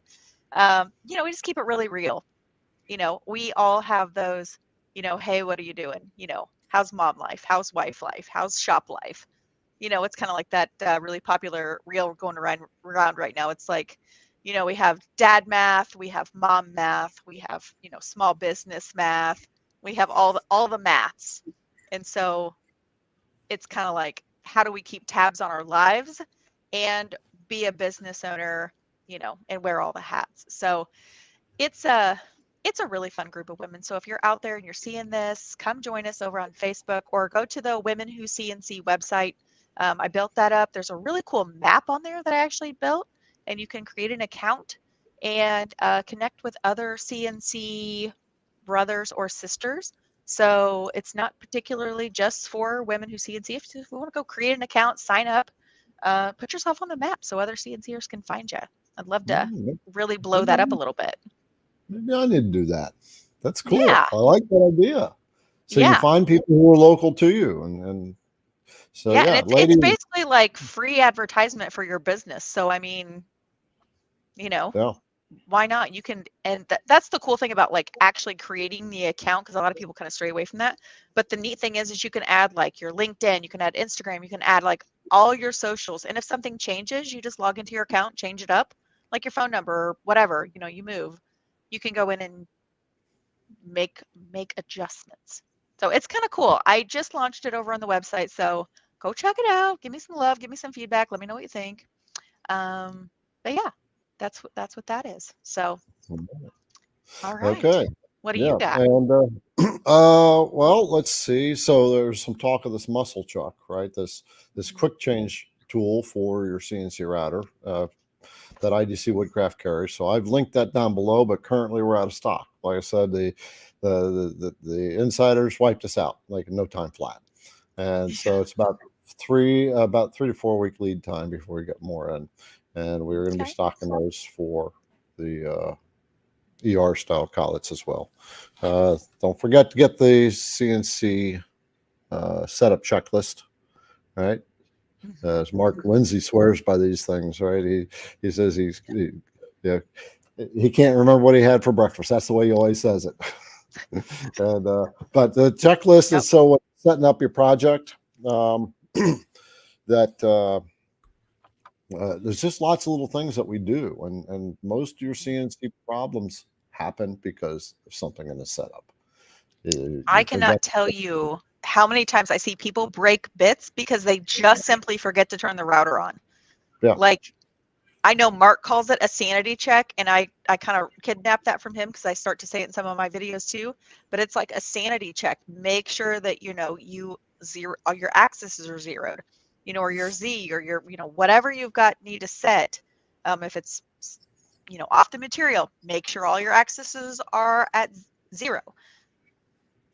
You know, we just keep it really real. You know, we all have those, you know, hey, what are you doing? You know, how's mom life? How's wife life? How's shop life? You know, it's kind of like that really popular reel going around right now. It's like, you know, we have dad math, we have mom math, we have, you know, small business math, we have all the maths. And so it's kind of like, how do we keep tabs on our lives and be a business owner, you know, and wear all the hats? So it's a really fun group of women. So if you're out there and you're seeing this, come join us over on Facebook or go to the Women Who CNC website. I built that up. There's a really cool map on there that I actually built, and you can create an account and connect with other CNC brothers or sisters. So it's not particularly just for women who CNC. If you want to go create an account, sign up, put yourself on the map so other CNCers can find you. I'd love to really blow that up a little bit. Maybe I need to do that. That's cool. Yeah. I like that idea. So you find people who are local to you, and so and lady, it's basically like free advertisement for your business. So I mean, you know, why not? You can, and that's the cool thing about like actually creating the account, because a lot of people kind of stray away from that. But the neat thing is you can add like your LinkedIn, you can add Instagram, you can add like all your socials. And if something changes, you just log into your account, change it up, like your phone number or whatever, you know, you move. You can go in and make adjustments. So it's kind of cool. I just launched it over on the website, so go check it out. Give me some love, give me some feedback, let me know what you think. But yeah, that's what that is. So all right. okay. What do you got? And well, let's see. So there's some talk of this muscle chuck, right? This quick change tool for your CNC router that IDC Woodcraft carries. So I've linked that down below, but currently we're out of stock. Like I said, the insiders wiped us out like no time flat, and so it's about 3 to 4 week lead time before we get more in, and we're going to be stocking those for the ER style collets as well. Don't forget to get the CNC setup checklist, right? As Mark Lindsay swears by these things, right? He says he can't remember what he had for breakfast. That's the way he always says it. And but the checklist is so when setting up your project that there's just lots of little things that we do, and most of your CNC problems happen because of something in the setup. I cannot tell you how many times I see people break bits because they just simply forget to turn the router on. Yeah. Like, I know Mark calls it a sanity check, and I kind of kidnapped that from him because I start to say it in some of my videos too. But it's like a sanity check. Make sure that you know your axes are zeroed, you know, or your Z or your, you know, whatever you've got need to set. If it's, you know, off the material, make sure all your axes are at 0.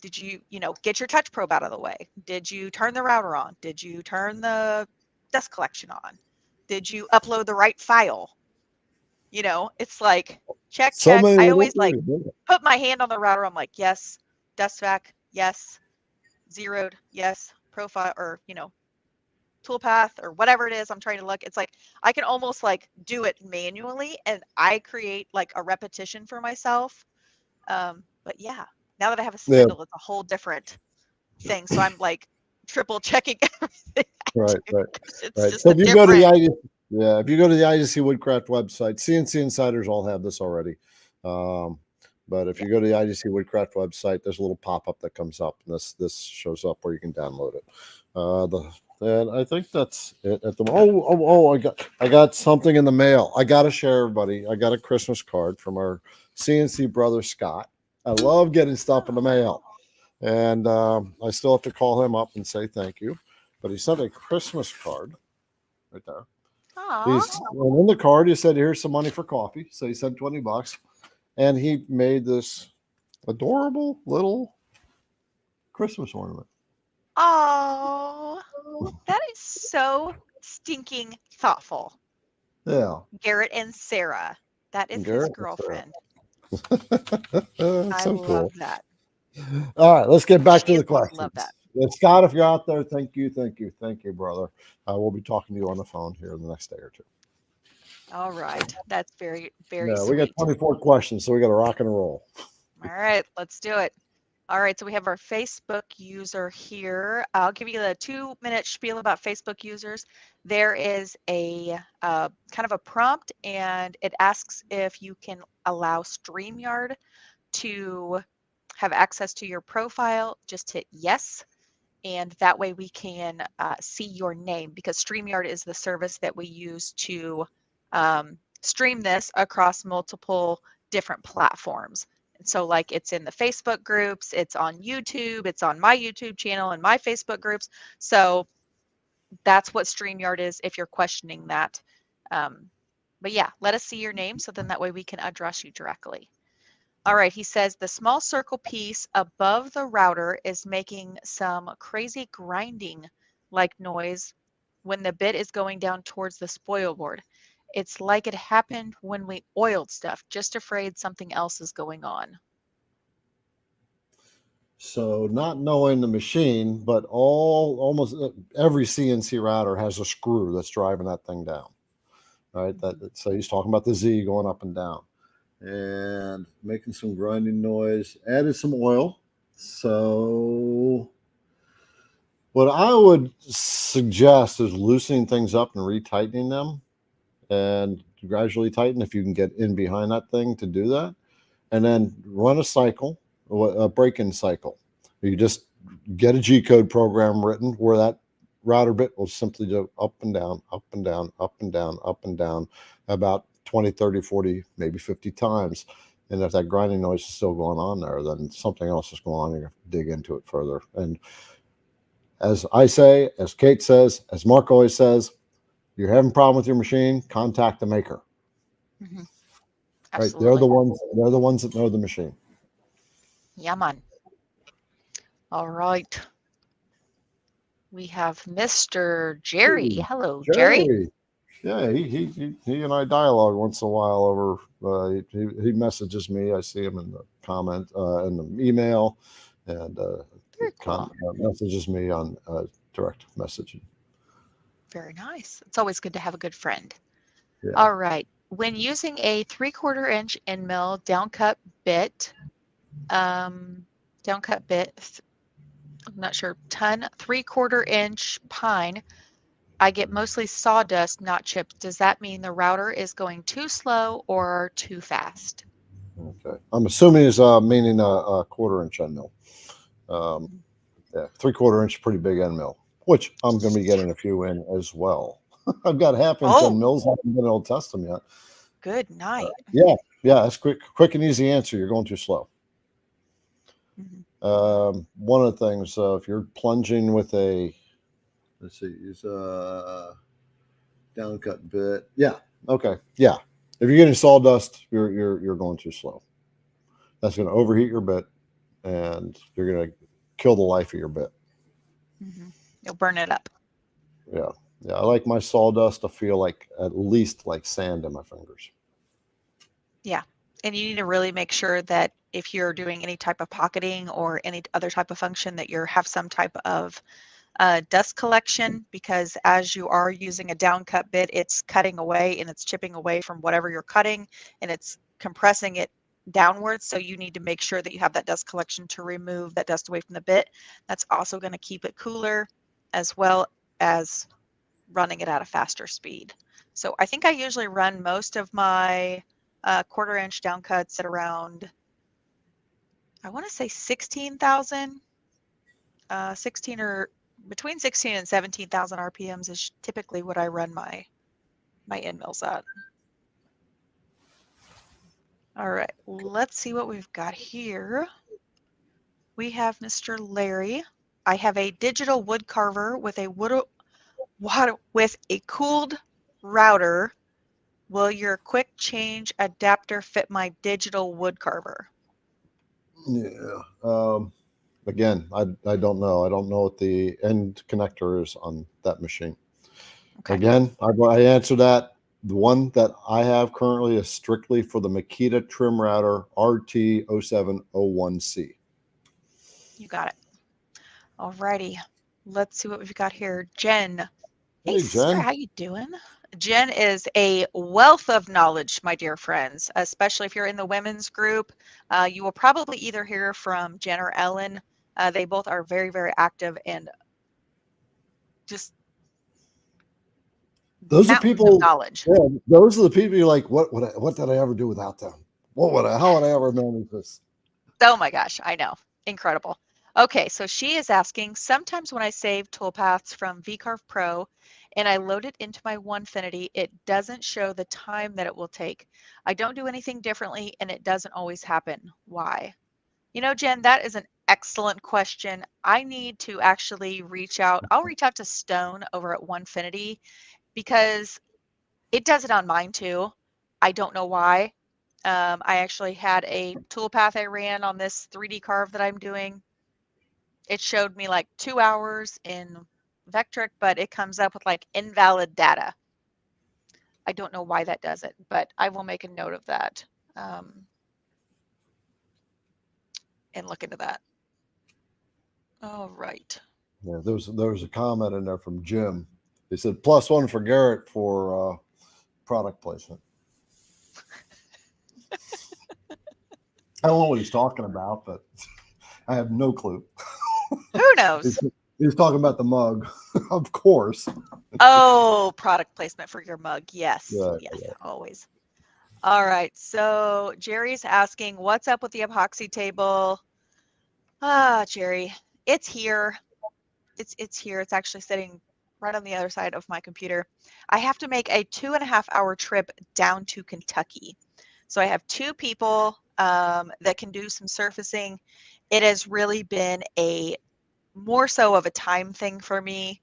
Did you, you know, get your touch probe out of the way? Did you turn the router on? Did you turn the dust collection on? Did you upload the right file? You know, it's like check. I always like put my hand on the router. I'm like, yes, dust vac, yes, zeroed, yes, profile or, toolpath or whatever it is I'm trying to look, it's like I can almost like do it manually and I create like a repetition for myself. But yeah, now that I have a Yeah. spindle, it's a whole different thing. So I'm like triple checking everything. Right. It's just So a if you go to the different. if you go to the IDC Woodcraft website, CNC Insiders all have this already. But if Yeah. you go to the IDC Woodcraft website, there's a little pop-up that comes up, and this shows up where you can download it. And I think that's it at the I got something in the mail. I got to share, everybody. I got a Christmas card from our CNC brother Scott. I love getting stuff in the mail, and I still have to call him up and say thank you. But he sent a Christmas card right there. And in the card, he said, "Here's some money for coffee." So he sent $20, and he made this adorable little Christmas ornament. Oh, that is so stinking thoughtful. Yeah. Garrett and Sarah. That is his girlfriend. I So love cool. that. All right, let's get back to the questions. Love that. Scott, if you're out there, thank you, brother. We'll be talking to you on the phone here in the next day or two. All right, that's very, very Yeah, sweet. we got 24 questions, so we got to rock and roll. All right, let's do it. All right, so we have our Facebook user here. I'll give you the 2-minute spiel about Facebook users. There is a kind of a prompt, and it asks if you can allow StreamYard to have access to your profile. Just hit yes, and that way we can see your name, because StreamYard is the service that we use to stream this across multiple different platforms. And so like it's in the Facebook groups, it's on YouTube, it's on my YouTube channel and my Facebook groups. So that's what StreamYard is if you're questioning that. But yeah, let us see your name, so then that way we can address you directly. All right, he says the small circle piece above the router is making some crazy grinding like noise when the bit is going down towards the spoil board. It's like it happened when we oiled stuff, just afraid something else is going on. So not knowing the machine, but almost every CNC router has a screw that's driving that thing down. Right. So he's talking about the Z going up and down and making some grinding noise, added some oil. So what I would suggest is loosening things up and retightening them and gradually tighten if you can get in behind that thing to do that. And then run a cycle, a break-in cycle. You just get a G-code program written where that router bit will simply go up and down, up and down, up and down, up and down about 20, 30, 40, maybe 50 times. And if that grinding noise is still going on there, then something else is going on. You have to dig into it further. And as I say, as Kate says, as Mark always says, you're having a problem with your machine, contact the maker. Mm-hmm. Right? They're the ones that know the machine. Yeah, man. All right. We have Mr. Jerry. Hello, Jerry. Yeah, he and I dialogue once in a while over. He messages me. I see him in the comment in the email, and cool. Messages me on direct messaging. Very nice. It's always good to have a good friend. Yeah. All right. When using a 3/4 inch end mill downcut bit, I'm not sure, ton 3/4 inch pine, I get mostly sawdust, not chips. Does that mean the router is going too slow or too fast? Okay. I'm assuming he's meaning a 1/4 inch end mill. Yeah, 3/4 inch, pretty big end mill, which I'm going to be getting a few in as well. I've got 1/2 inch end mills. I haven't been able to test them yet. Good night. Yeah, that's quick and easy answer. You're going too slow. One of the things, if you're plunging with a, let's see, use a downcut bit. Yeah. Okay. Yeah. If you're getting sawdust, you're going too slow. That's going to overheat your bit, and you're going to kill the life of your bit. You'll burn it up. Yeah. I like my sawdust to feel like at least like sand in my fingers. Yeah. And you need to really make sure that if you're doing any type of pocketing or any other type of function, that you have some type of dust collection, because as you are using a down cut bit, it's cutting away and it's chipping away from whatever you're cutting, and it's compressing it downwards. So you need to make sure that you have that dust collection to remove that dust away from the bit. That's also going to keep it cooler, as well as running it at a faster speed. So I think I usually run most of my 1/4 inch down cuts at around, I want to say 16,000, 16 or between 16 and 17,000 RPMs is typically what I run my end mills at. All right, let's see what we've got here. We have Mr. Larry. I have a digital wood carver with a cooled router. Will your quick change adapter fit my digital wood carver? Yeah. Again, I don't know. I don't know what the end connector is on that machine. Okay. Again, I answer that. The one that I have currently is strictly for the Makita trim router RT0701C. You got it. All righty. Let's see what we've got here. Jen. Hey, sister, how you doing? Jen is a wealth of knowledge, my dear friends, especially if you're in the women's group. You will probably either hear from Jen or Ellen. They both are very, very active and just those are people. Knowledge. Yeah, those are the people you're like, what did I ever do without them? How would I ever manage this? Oh my gosh, I know. Incredible. Okay, so she is asking, sometimes when I save toolpaths from VCarve Pro and I load it into my Onefinity, it doesn't show the time that it will take. I don't do anything differently and it doesn't always happen. Why? You know, Jen, that is an excellent question. I need to actually reach out. I'll reach out to Stone over at Onefinity because it does it on mine too. I don't know why. I actually had a toolpath I ran on this 3D carve that I'm doing. It showed me like 2 hours in Vectric, but it comes up with like invalid data. I don't know why that does it, but I will make a note of that and look into that. All right. Yeah, there was a comment in there from Jim. He said +1 for Garrett for product placement. I don't know what he's talking about, but I have no clue. Who knows? He's talking about the mug, of course. Oh, product placement for your mug. Yes. Yeah, yes, yeah. Always. All right. So Jerry's asking, what's up with the epoxy table? Jerry, it's here. It's here. It's actually sitting right on the other side of my computer. I have to make a 2.5-hour trip down to Kentucky. So I have 2 people that can do some surfacing. It has really been more so of a time thing for me,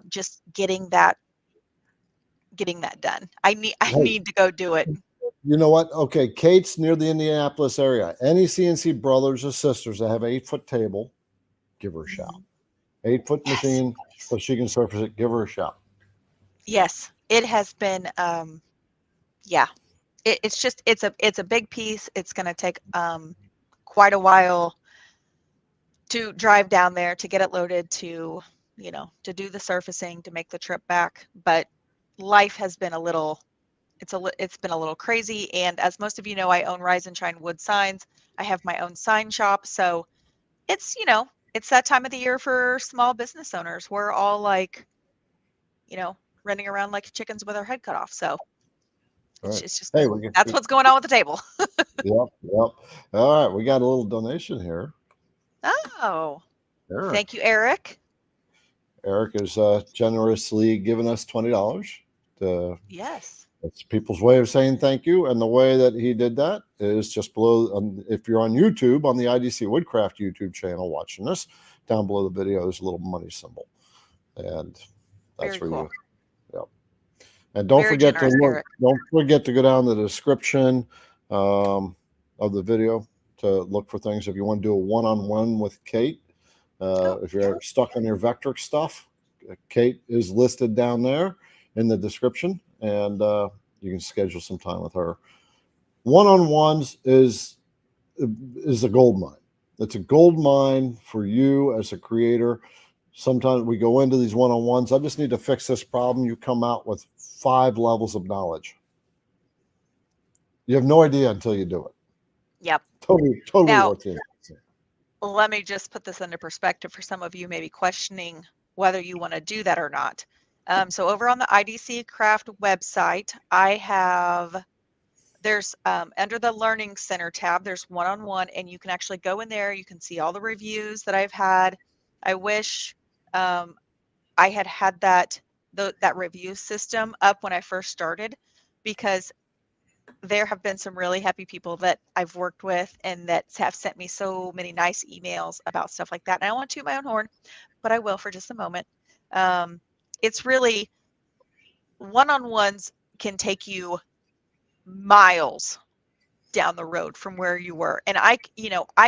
just getting that done. I need to go do it. You know what? Okay, Kate's near the Indianapolis area. Any CNC brothers or sisters that have an 8-foot table, give her a shout. 8-foot machine, so she can surface it. Give her a shout. Yes, it has been. Yeah, it's a big piece. It's going to take quite a while to drive down there to get it loaded, to do the surfacing, to make the trip back. But life has been it's been a little crazy. And as most of you know, I own Rise and Shine Wood Signs. I have my own sign shop, so it's it's that time of the year for small business owners. We're all like, running around like chickens with our head cut off. So it's just that's what's going on with the table. Yep. All right, we got a little donation here. Oh, Eric. Thank you, Eric. Eric is generously giving us $20. Yes. It's people's way of saying thank you, and the way that he did that is just below. If you're on YouTube, on the IDC Woodcraft YouTube channel watching this, down below the video is a little money symbol, and that's where you. Yep. And don't forget to look. Don't forget to go down the description of the video to look for things if you want to do a one-on-one with Kate. If you're stuck on your Vectric stuff, Kate is listed down there in the description, and you can schedule some time with her. One-on-ones is a gold mine. It's a gold mine for you as a creator Sometimes we go into these one-on-ones. I just need to fix this problem. You come out with 5 levels of knowledge. You have no idea until you do it. Yep. Totally Now, worth it. let me just put this into perspective for some of you maybe questioning whether you want to do that or not. So over on the IDC Craft website, there's under the Learning Center tab, there's one-on-one, and you can actually go in there. You can see all the reviews that I've had. I wish I had that review system up when I first started, because there have been some really happy people that I've worked with and that have sent me so many nice emails about stuff like that. And I don't want to toot my own horn, but I will for just a moment. It's really, one-on-ones can take you miles down the road from where you were. And I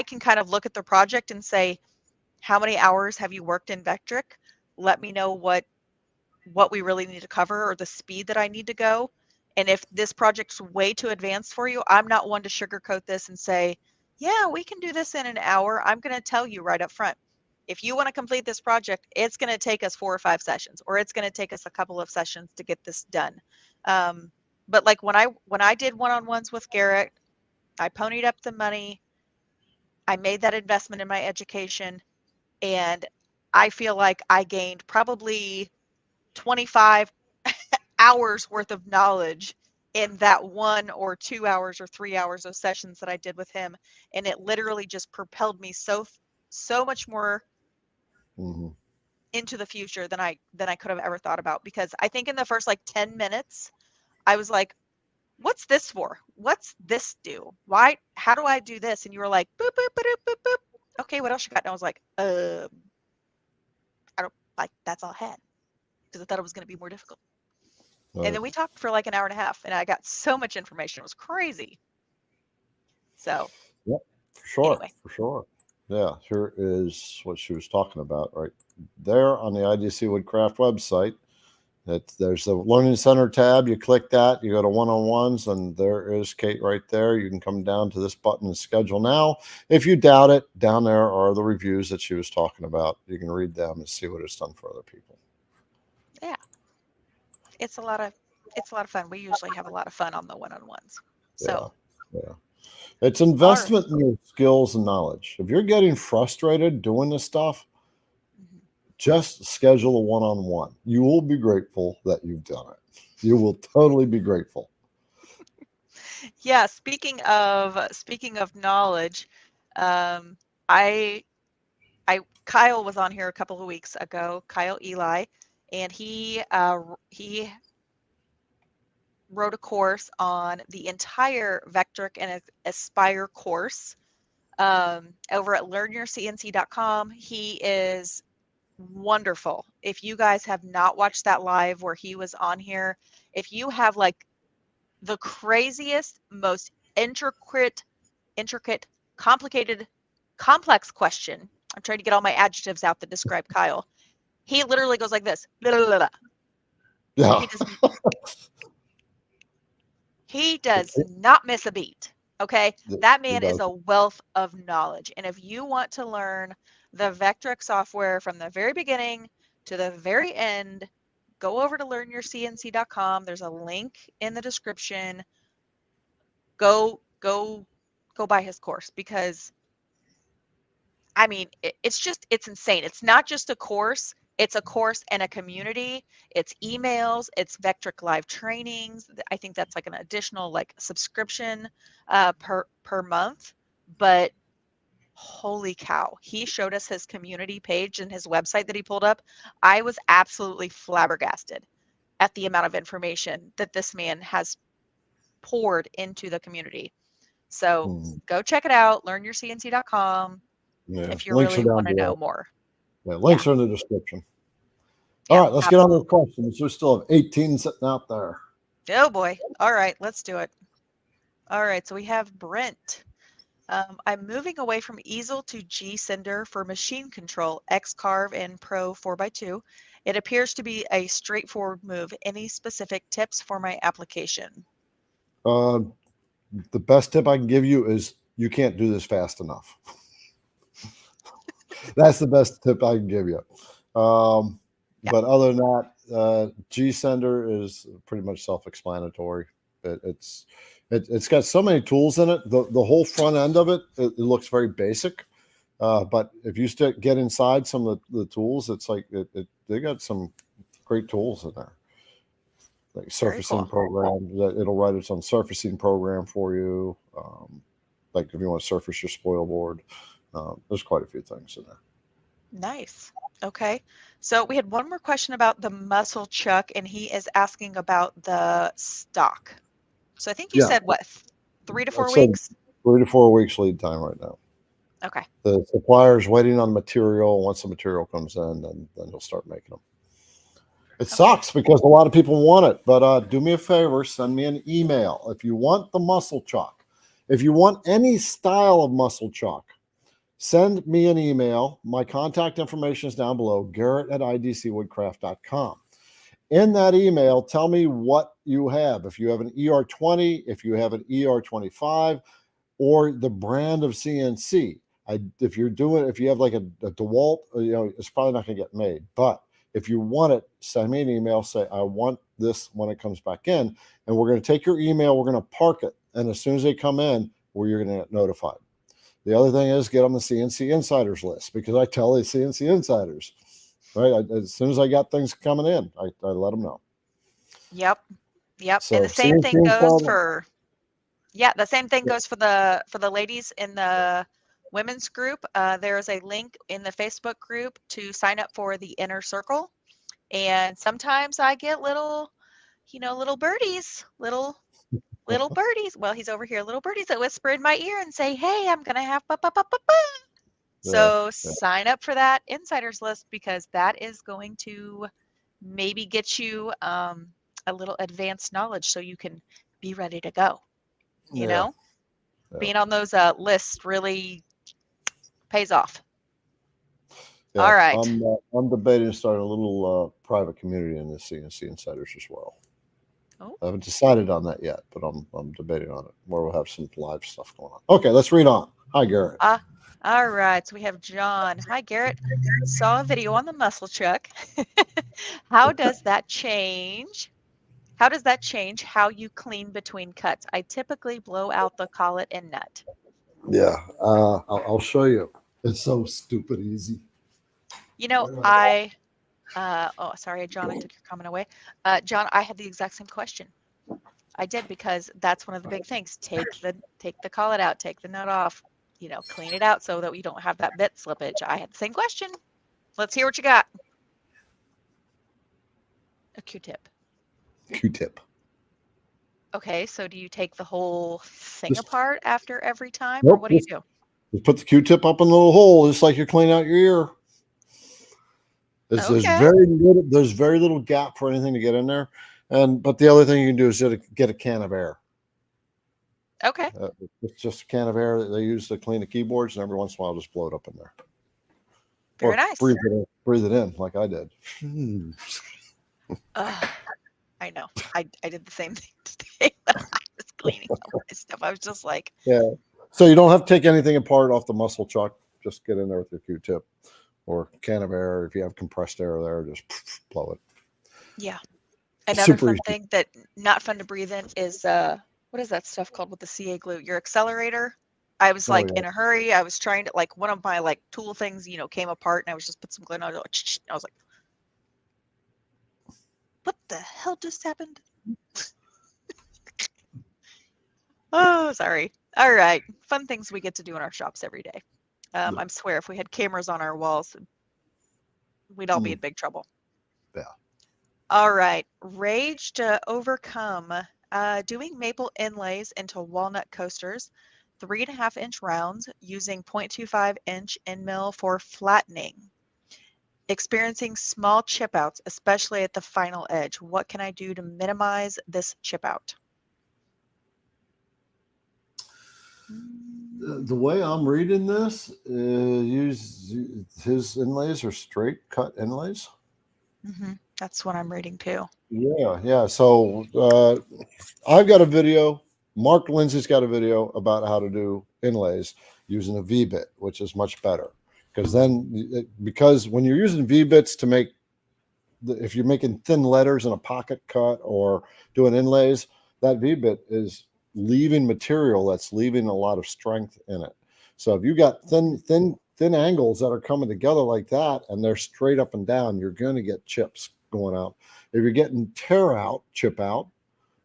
can kind of look at the project and say, how many hours have you worked in Vectric? Let me know what we really need to cover, or the speed that I need to go. And if this project's way too advanced for you, I'm not one to sugarcoat this and say, yeah, we can do this in an hour. I'm going to tell you right up front, if you want to complete this project, it's going to take us 4 or 5 sessions, or it's going to take us a couple of sessions to get this done. But like when I did one-on-ones with Garrett, I ponied up the money. I made that investment in my education, and I feel like I gained probably 25 hours worth of knowledge in that 1 or 2 hours or 3 hours of sessions that I did with him. And it literally just propelled me so much more into the future than I could have ever thought about. Because I think in the first like 10 minutes, I was like, what's this for? What's this do? Why? How do I do this? And you were like, boop, boop, boop, boop, boop. Okay, what else you got? And I was like, I don't, like, that's all I had, because I thought it was going to be more difficult. Right. And then we talked for like an hour and a half, and I got so much information. It was crazy. So, yep, for sure. Anyway. For sure. Yeah, here is what she was talking about right there on the IDC Woodcraft website. There's the Learning Center tab. You click that, you go to one-on-ones, and there is Kate right there. You can come down to this button and schedule now. If you doubt it, down there are the reviews that she was talking about. You can read them and see what it's done for other people. Yeah, it's a lot of fun. We usually have a lot of fun on the one-on-ones. So, yeah. It's investment in your skills and knowledge. If you're getting frustrated doing this stuff, just schedule a one-on-one. You will be grateful that you've done it. You will totally be grateful. Yeah, speaking of knowledge, Kyle was on here a couple of weeks ago, Kyle Eli, and he wrote a course on the entire Vectric and Aspire course over at learnyourcnc.com. He is wonderful. If you guys have not watched that live where he was on here, if you have like the craziest, most intricate, complicated, complex question, I'm trying to get all my adjectives out that describe Kyle. He literally goes like this. Blah, blah, blah. Yeah. He does not miss a beat. Okay, that man is a wealth of knowledge. And if you want to learn the Vectric software from the very beginning to the very end, go over to learnyourcnc.com. There's a link in the description. Go buy his course, because I mean, it's insane. It's not just a course. It's a course and a community. It's emails. It's Vectric live trainings. I think that's like an additional like subscription per month. But holy cow, he showed us his community page and his website that he pulled up. I was absolutely flabbergasted at the amount of information that this man has poured into the community. So go check it out. Learnyourcnc.com. Yeah. If you really want to know more. Yeah, links are in the description. Yeah, all right, let's get on to the questions. We still have 18 sitting out there. Oh boy. All right, let's do it. All right, so we have Brent. I'm moving away from easel to G-Sender for machine control, X-Carve and Pro 4x2. It appears to be a straightforward move. Any specific tips for my application? The best tip I can give you is you can't do this fast enough. That's the best tip I can give you. Yeah. But other than that, G Sender is pretty much self-explanatory. It's got so many tools in it. The whole front end of it looks very basic. But if you get inside some of the tools, it's like they got some great tools in there. Like surfacing program, that it'll write its own surfacing program for you. Like if you want to surface your spoil board, there's quite a few things in there. Nice. Okay. So we had one more question about the muscle chuck, and he is asking about the stock. So I think you said what, 3 to 4 weeks? 3 to 4 weeks lead time right now. Okay. The supplier's waiting on material. Once the material comes in, then you'll start making them. It sucks because a lot of people want it, but do me a favor, send me an email. If you want the muscle chalk, if you want any style of muscle chalk, send me an email. My contact information is down below, garrett@idcwoodcraft.com. In that email, tell me what you have. If you have an ER20, if you have an ER25, or the brand of CNC. If you have like a DeWalt, it's probably not going to get made. But if you want it, send me an email. Say, I want this when it comes back in. And we're going to take your email. We're going to park it. And as soon as they come in, you're going to get notified. The other thing is get on the CNC Insiders list, because I tell the CNC Insiders, right? As soon as I got things coming in, I let them know. Yep. So and the same thing goes for, the same thing goes for the ladies in the women's group. There is a link in the Facebook group to sign up for the inner circle. And sometimes I get little birdies, little birdies. Well, he's over here, little birdies that whisper in my ear and say, hey, I'm going to have So sign up for that insiders list, because that is going to maybe get you a little advanced knowledge so you can be ready to go. You know, being on those lists really pays off. Yeah, all right. I'm debating starting a little private community in the CNC Insiders as well. Oh. I haven't decided on that yet, but I'm debating on it, where we'll have some live stuff going on. Okay, let's read on. Hi, Garrett. All right, so we have John. Hi, Garrett. Saw a video on the muscle chuck. How does that change how you clean between cuts? I typically blow out the collet and nut. Yeah, I'll show you. It's so stupid easy. Sorry, John, I took your comment away. John, I had the exact same question. I did, because that's one of the big things. Take the collet out, take the nut off, clean it out so that we don't have that bit slippage. I had the same question. Let's hear what you got. A Q-tip. Q-tip. Okay, so do you take the whole thing apart after every time? Nope, or what do you do? Just put the Q-tip up in the little hole, just like you're cleaning out your ear. There's very little gap for anything to get in there. But the other thing you can do is get a can of air. Okay. It's just a can of air that they use to clean the keyboards, and every once in a while just blow it up in there. Very nice. Breathe it in like I did. I know. I did the same thing today. I was cleaning all my stuff. I was just like, yeah. So you don't have to take anything apart off the muscle chuck. Just get in there with your Q-tip or can of air. If you have compressed air there, just blow it. Yeah. Another fun thing that not fun to breathe in is what is that stuff called with the CA glue? Your accelerator. I was in a hurry. I was trying to, one of my tool things, came apart, and I was just put some glue on it. I was like, what the hell just happened? Oh, sorry. All right. Fun things we get to do in our shops every day. I swear, if we had cameras on our walls, we'd all be in big trouble. Yeah. All right. Rage to overcome. Doing maple inlays into walnut coasters, 3.5-inch rounds, using 0.25-inch end mill for flattening. Experiencing small chip outs, especially at the final edge. What can I do to minimize this chip out? The way I'm reading this, his inlays are straight cut inlays. That's what I'm reading too. Yeah. So I've got a video. Mark Lindsay's got a video about how to do inlays using a V-bit, which is much better. because when you're using V-bits to make, if you're making thin letters in a pocket cut or doing inlays, that V-bit is leaving material that's leaving a lot of strength in it. So if you got thin angles that are coming together like that and they're straight up and down, you're going to get chips going out. If you're getting chip out,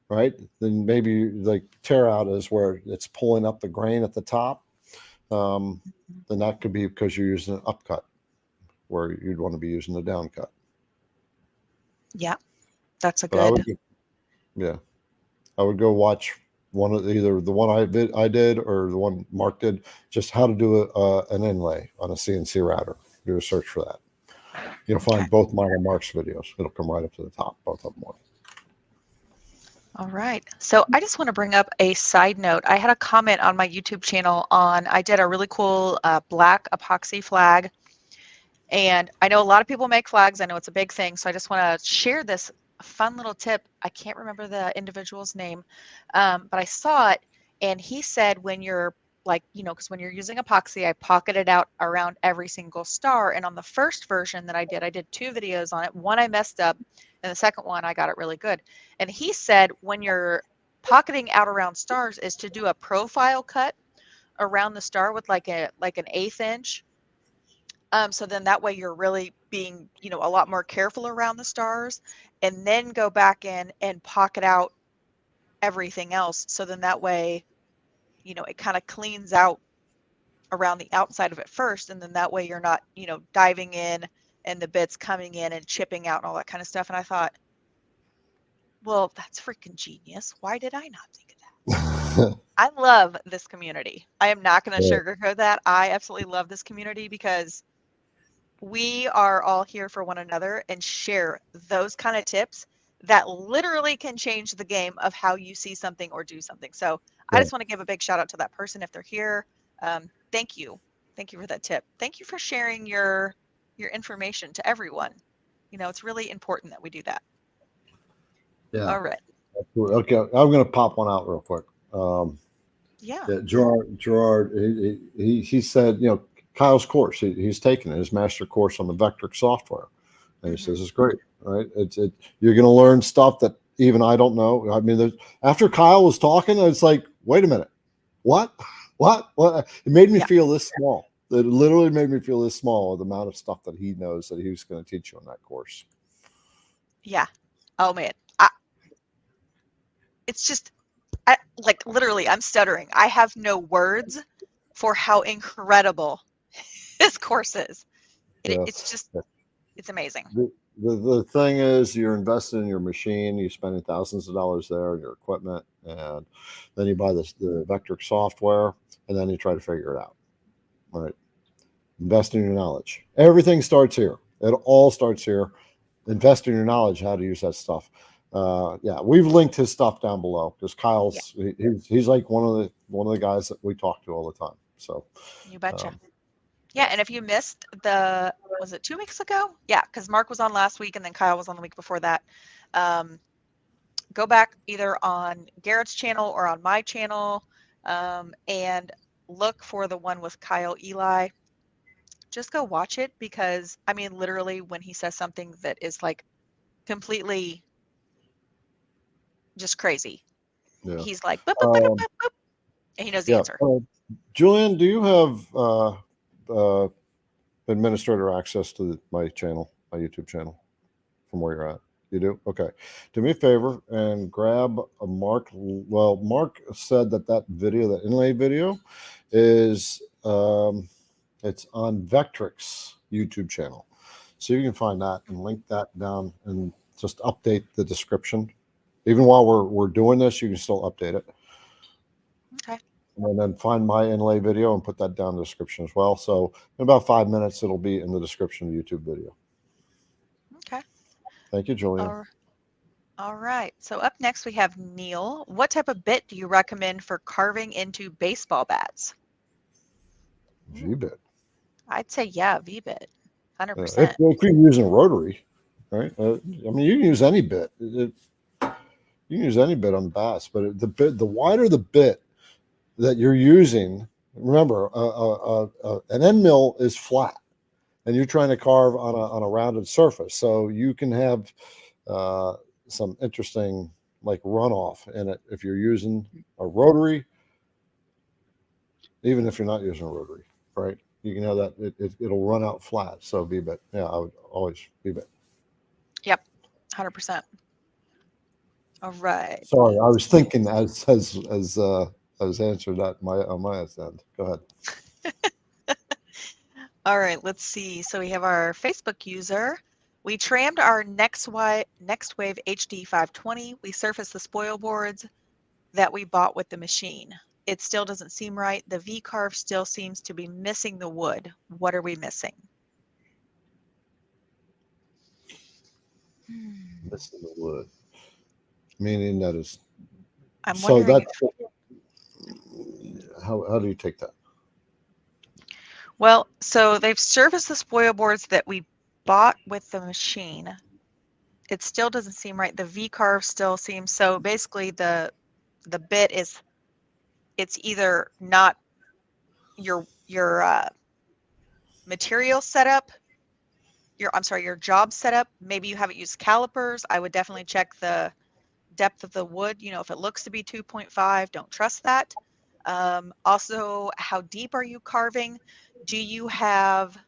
right, then maybe like tear out is where it's pulling up the grain at the top. Then that could be because you're using an upcut where you'd want to be using the down cut. Yeah, that's a But I would go watch one of either the one I did or the one Mark did, just how to do an inlay on a CNC router. Do a search for that. You'll find both mine and Mark's videos. It'll come right up to the top, both of them. All right. So I just want to bring up a side note. I had a comment on my YouTube channel I did a really cool black epoxy flag. And I know a lot of people make flags. I know it's a big thing. So I just want to share this fun little tip. I can't remember the individual's name, but I saw it. And he said when you're because when you're using epoxy, I pocket it out around every single star. And on the first version that I did 2 videos on it. One I messed up, and the second one I got it really good. And he said when you're pocketing out around stars is to do a profile cut around the star with like an 1/8 inch. So then that way you're really being, a lot more careful around the stars, and then go back in and pocket out everything else. So then that way, it kind of cleans out around the outside of it first. And then that way you're not, diving in and the bits coming in and chipping out and all that kind of stuff. And I thought, well, that's freaking genius. Why did I not think of that? I love this community. I am not going to sugarcoat that. I absolutely love this community because we are all here for one another and share those kind of tips that literally can change the game of how you see something or do something. So I just want to give a big shout out to that person if they're here. Thank you. Thank you for that tip. Thank you for sharing your information to everyone. It's really important that we do that. Yeah. All right. Okay. I'm going to pop one out real quick. Gerard, he said, Kyle's course, he's taken his master course on the Vectric software. And he says, it's great, right? You're going to learn stuff that even I don't know. I mean, after Kyle was talking, it's like, wait a minute, what? It made me feel this small. It literally made me feel this small, the amount of stuff that he knows that he was going to teach you on that course. Yeah. Oh man. It's just, literally, I'm stuttering. I have no words for how incredible this course is. It's just, it's amazing. The thing is, you're investing in your machine, you're spending thousands of dollars there on your equipment, and then you buy the Vectric software, and then you try to figure it out. All right. Invest in your knowledge. Everything starts here. It all starts here. Invest in your knowledge, how to use that stuff. We've linked his stuff down below because Kyle's he's like one of the guys that we talk to all the time. So you betcha. And if you missed was it 2 weeks ago? Yeah, because Mark was on last week and then Kyle was on the week before that. Go back either on Garrett's channel or on my channel and look for the one with Kyle Eli. Just go watch it because I mean, literally, when he says something that is like completely just crazy, he's like, boop, boop, boop, boop, boop, and he knows the answer. Julian, do you have administrator access to my channel, my YouTube channel, from where you're at? You do? Okay. Do me a favor and grab a Mark. Well, Mark said that video, that inlay video, is it's on Vectric's YouTube channel. So you can find that and link that down and just update the description. Even while we're doing this, you can still update it. Okay. And then find my inlay video and put that down in the description as well. So in about 5 minutes, it'll be in the description of the YouTube video. Okay. Thank you, Julian. All right. So up next, we have Neil. What type of bit do you recommend for carving into baseball bats? V-bit. I'd say, V-bit, 100%. If you're using a rotary, right? I mean, you can use any bit. You can use any bit on the bats, but the wider the bit that you're using, Remember, an end mill is flat, and you're trying to carve on a rounded surface, so you can have some interesting like runoff in it if you're using a rotary, even if you're not using a rotary, right? You can have that it'll run out flat. So V-bit, yeah, I would always V-bit. Yep, 100%. All right. Sorry, I was thinking as I was answering that on my end. Go ahead. All right, let's see. So we have our Facebook user. We trammed our Next Wave HD 520. We surfaced the spoil boards that we bought with the machine. It still doesn't seem right. The V-carve still seems to be missing the wood. What are we missing? Missing the wood, meaning that is. I'm So wondering how do you take that? Well, so they've surfaced the spoil boards that we bought with the machine. It still doesn't seem right. The V-carve still seems, so basically the bit is, it's either not your material setup, your job setup. Maybe you haven't used calipers. I would definitely check the depth of the wood. You know, if it looks to be 2.5, don't trust that. Also, how deep are you carving? Do you have,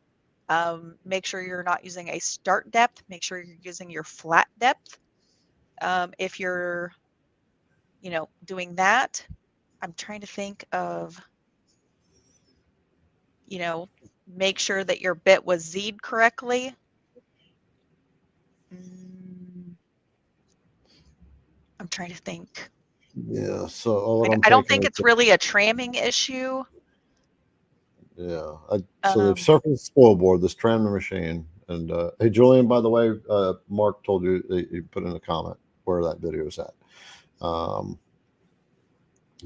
make sure you're not using a start depth. Make sure you're using your flat depth. If you're, doing that, I'm trying to think of, make sure that your bit was Z'd correctly. I'm trying to think. Yeah. So I don't think it's really a tramming issue. Yeah. So they've surfaced spoil board, this trammer machine. And hey, Julian, by the way, Mark told you, he put in a comment where that video is at.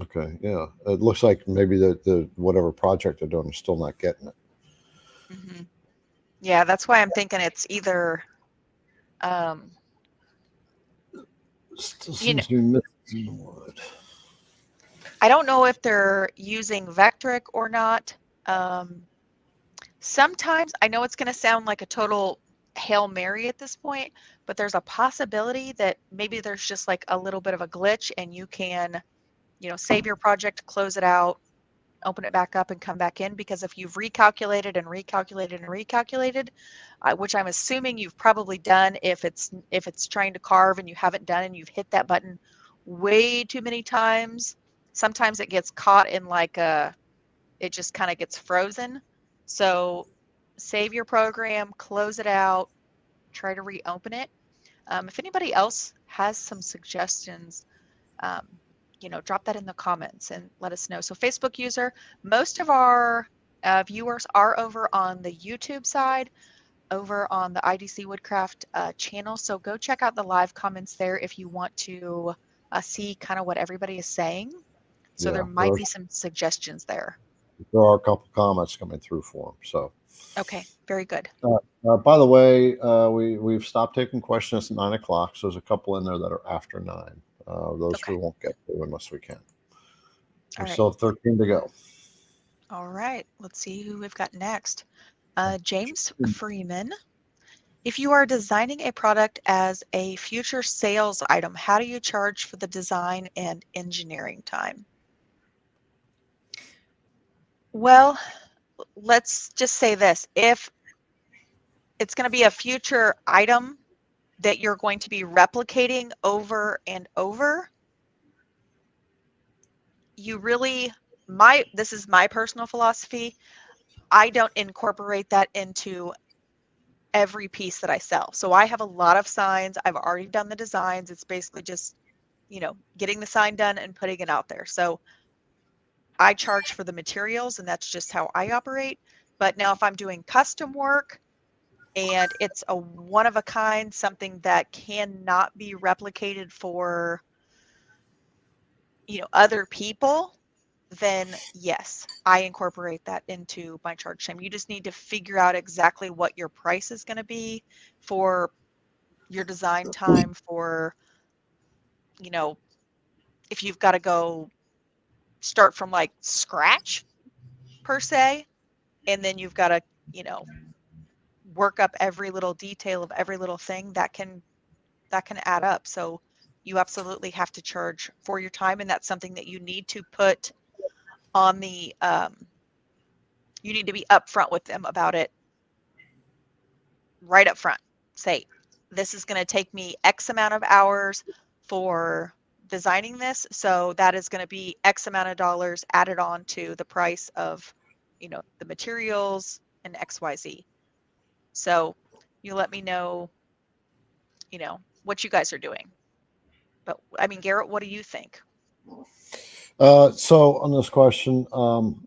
Okay. Yeah. It looks like maybe the whatever project they're doing is still not getting it. Mm-hmm. Yeah, that's why I'm thinking it's either. Still seems to be missing wood. I don't know if they're using Vectric or not. Sometimes, I know it's going to sound like a total Hail Mary at this point, but there's a possibility that maybe there's just like a little bit of a glitch and you can, save your project, close it out, open it back up and come back in, because if you've recalculated and recalculated and recalculated, which I'm assuming you've probably done, if it's trying to carve and you haven't done and you've hit that button way too many times, sometimes it gets caught in like it just kind of gets frozen. So save your program, close it out, try to reopen it. If anybody else has some suggestions, drop that in the comments and let us know. So Facebook user, most of our viewers are over on the YouTube side, over on the IDC Woodcraft channel. So go check out the live comments there if you want to see kind of what everybody is saying. So there might be some suggestions there. There are a couple comments coming through for them. So. Okay, very good. By the way, we've stopped taking questions at 9 o'clock. So there's a couple in there that are after 9. Those we won't get to unless we can. We still have 13 to go. All right, let's see who we've got next. James Freeman. If you are designing a product as a future sales item, how do you charge for the design and engineering time? Well, let's just say this. If it's going to be a future item that you're going to be replicating over and over, you really, this is my personal philosophy, I don't incorporate that into every piece that I sell. So I have a lot of signs. I've already done the designs. It's basically just, getting the sign done and putting it out there. So I charge for the materials, and that's just how I operate. But now if I'm doing custom work and it's a one of a kind, something that cannot be replicated for, other people, then yes, I incorporate that into my charge time. You just need to figure out exactly what your price is going to be for your design time, for, if you've got to go start from like scratch, per se, and then you've got to, work up every little detail of every little thing that can add up. So you absolutely have to charge for your time, and that's something that you need to put on the you need to be upfront with them about it right up front. Say, this is going to take me X amount of hours for designing this, so that is going to be X amount of dollars added on to the price of, the materials and XYZ. So you let me know, what you guys are doing. But I mean, Garrett, what do you think? So on this question,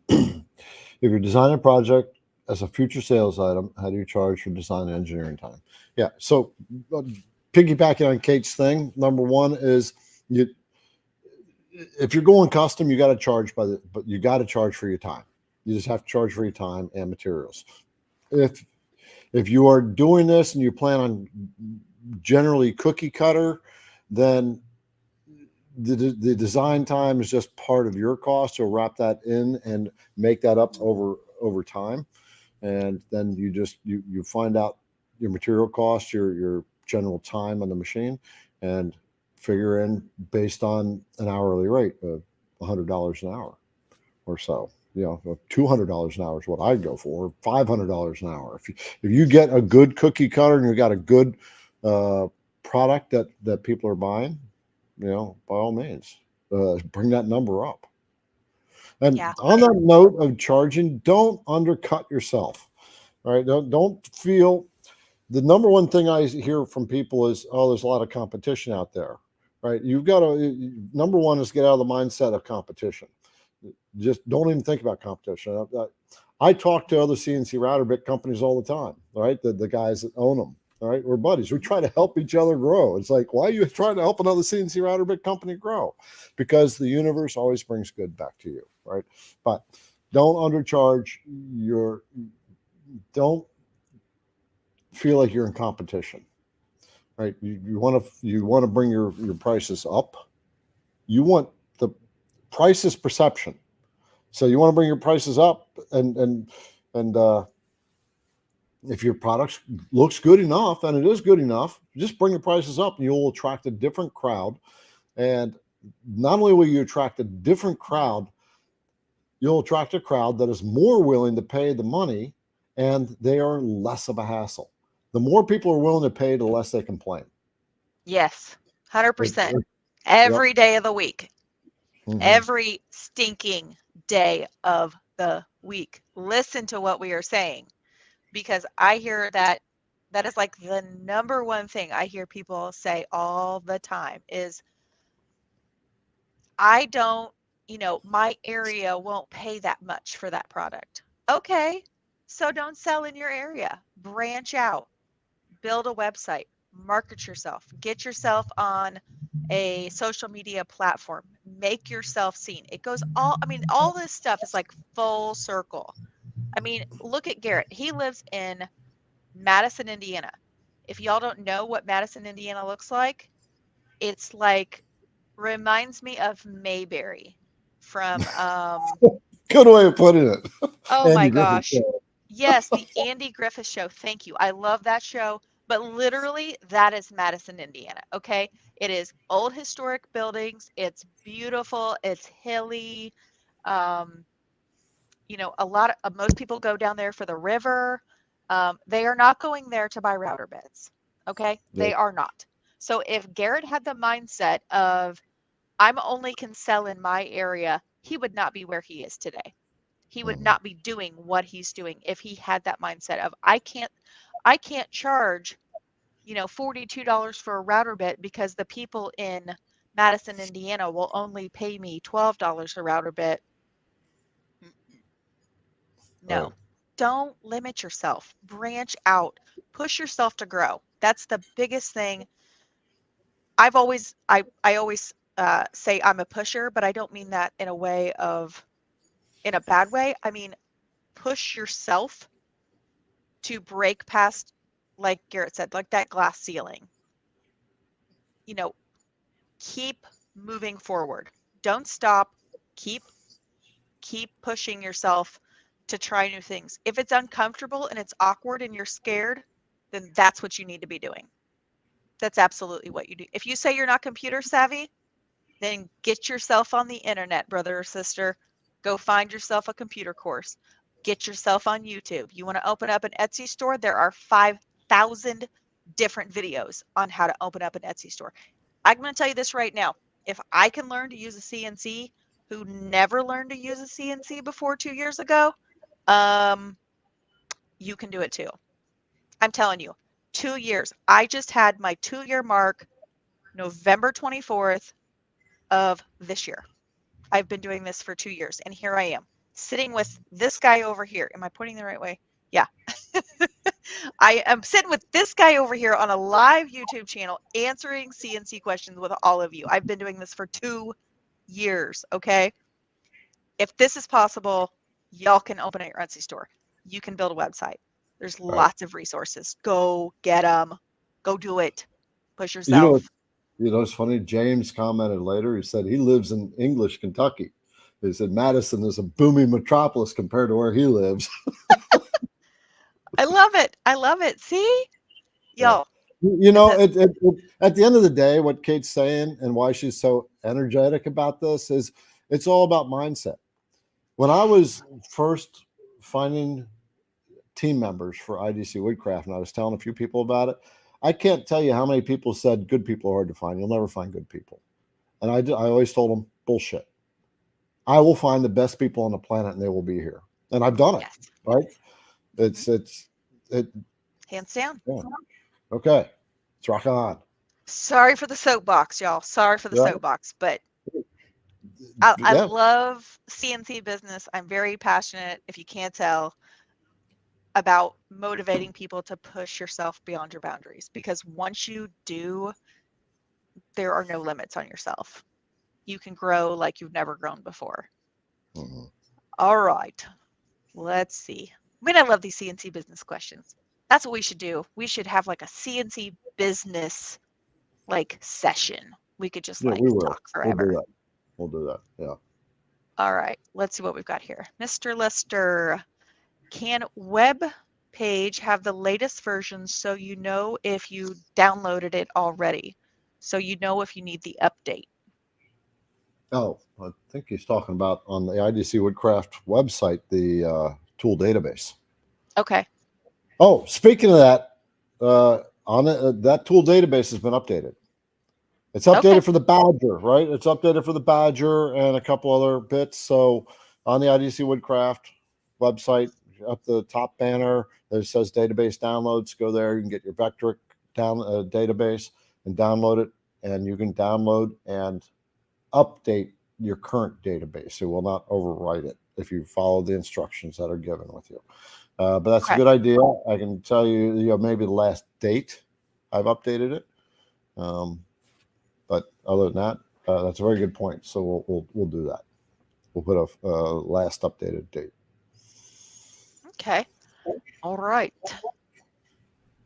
if you're designing a project as a future sales item, how do you charge for design and engineering time? Yeah. So piggybacking on Kate's thing, number one is if you're going custom, you got to charge but you got to charge for your time. You just have to charge for your time and materials. If you are doing this and you plan on generally cookie cutter, then the design time is just part of your cost. So wrap that in and make that up over time, and then you find out your material cost, your general time on the machine, and figure in based on an hourly rate of $100 an hour or so. $200 an hour is what I'd go for. $500 an hour. If you get a good cookie cutter and you got a good product that people are buying, by all means, bring that number up. And on that note of charging, don't undercut yourself. All right, don't feel. The number one thing I hear from people is, oh, there's a lot of competition out there. Right? You've got to, number one is get out of the mindset of competition. Just don't even think about competition. I talk to other CNC router bit companies all the time. All right, the guys that own them. All right, we're buddies. We try to help each other grow. It's like, why are you trying to help another CNC router bit company grow? Because the universe always brings good back to you, right? But don't undercharge. Don't feel like you're in competition, right? You want to bring your prices up. You want the prices perception. So you want to bring your prices up, and if your product looks good enough, and it is good enough, just bring your prices up and you'll attract a different crowd. And not only will you attract a different crowd, you'll attract a crowd that is more willing to pay the money, and they are less of a hassle. The more people are willing to pay, the less they complain. Yes, 100%. Every day of the week. Mm-hmm. Every stinking day of the week. Listen to what we are saying. Because I hear that is like the number one thing I hear people say all the time is, I don't, my area won't pay that much for that product. Okay, so don't sell in your area. Branch out, build a website, market yourself, get yourself on a social media platform, make yourself seen. It goes all this stuff is like full circle. I mean, look at Garrett. He lives in Madison, Indiana. If y'all don't know what Madison, Indiana looks like, it's like, reminds me of Mayberry from good way of putting it. Oh my gosh. Yes, the Andy Griffith Show. Thank you. I love that show. But literally, that is Madison, Indiana. Okay. It is old historic buildings. It's beautiful. It's hilly. Most people go down there for the river. They are not going there to buy router bits. Okay. They are not. So if Garrett had the mindset of, I'm only can sell in my area, he would not be where he is today. He would not be doing what he's doing if he had that mindset of, I can't charge, $42 for a router bit because the people in Madison, Indiana will only pay me $12 a router bit. No. Right. Don't limit yourself. Branch out. Push yourself to grow. That's the biggest thing. I always say I'm a pusher, but I don't mean that in a bad way. I mean, push yourself to break past, like Garrett said, like that glass ceiling. Keep moving forward. Don't stop. Keep pushing yourself to try new things. If it's uncomfortable and it's awkward and you're scared, then that's what you need to be doing. That's absolutely what you do. If you say you're not computer savvy, then get yourself on the internet, brother or sister. Go find yourself a computer course. Get yourself on YouTube. You want to open up an Etsy store? There are 5,000 different videos on how to open up an Etsy store. I'm going to tell you this right now. If I can learn to use a CNC, who never learned to use a CNC before 2 years ago, you can do it too. I'm telling you, 2 years. I just had my 2-year mark November 24th of this year. I've been doing this for 2 years, and here I am sitting with this guy over here. Am I pointing the right way? Yeah. I am sitting with this guy over here on a live YouTube channel answering CNC questions with all of you. I've been doing this for 2 years, okay? If this is possible, y'all can open your Etsy store. You can build a website. There's lots of resources. Go get them. Go do it. Push yourself. It's funny. James commented later. He said he lives in English, Kentucky. He said Madison is a booming metropolis compared to where he lives. I love it. I love it. See? Yo. At the end of the day, what Kate's saying and why she's so energetic about this is it's all about mindset. When I was first finding team members for IDC Woodcraft, and I was telling a few people about it, I can't tell you how many people said good people are hard to find. You'll never find good people. And I always told them, bullshit. I will find the best people on the planet and they will be here. And I've done it, yes. right? It's hands down. Yeah. Okay. Let's rock on. Sorry for the soapbox, y'all. Sorry for the soapbox, but I love CNC business. I'm very passionate, if you can't tell, about motivating people to push yourself beyond your boundaries, because once you do, there are no limits on yourself. You can grow like you've never grown before. Mm-hmm. All right, let's see. I love these CNC business questions. That's what we should do. We should have like a CNC business session. We could just talk forever. We'll do that. Yeah. All right, let's see what we've got here. Mr. Lester, can web page have the latest version so you know if you downloaded it already? So you know if you need the update? Oh, I think he's talking about on the IDC Woodcraft website, the tool database. Okay. Oh, speaking of that, that tool database has been updated. It's updated for the Badger, right? It's updated for the Badger and a couple other bits. So on the IDC Woodcraft website, up the top banner that says database downloads, go there. You can get your Vectric database and download it. And you can download and update your current database. It will not overwrite it if you follow the instructions that are given with you. But that's a good idea. I can tell you, maybe the last date I've updated it. But other than that, that's a very good point. So we'll do that. We'll put a last updated date. Okay. All right.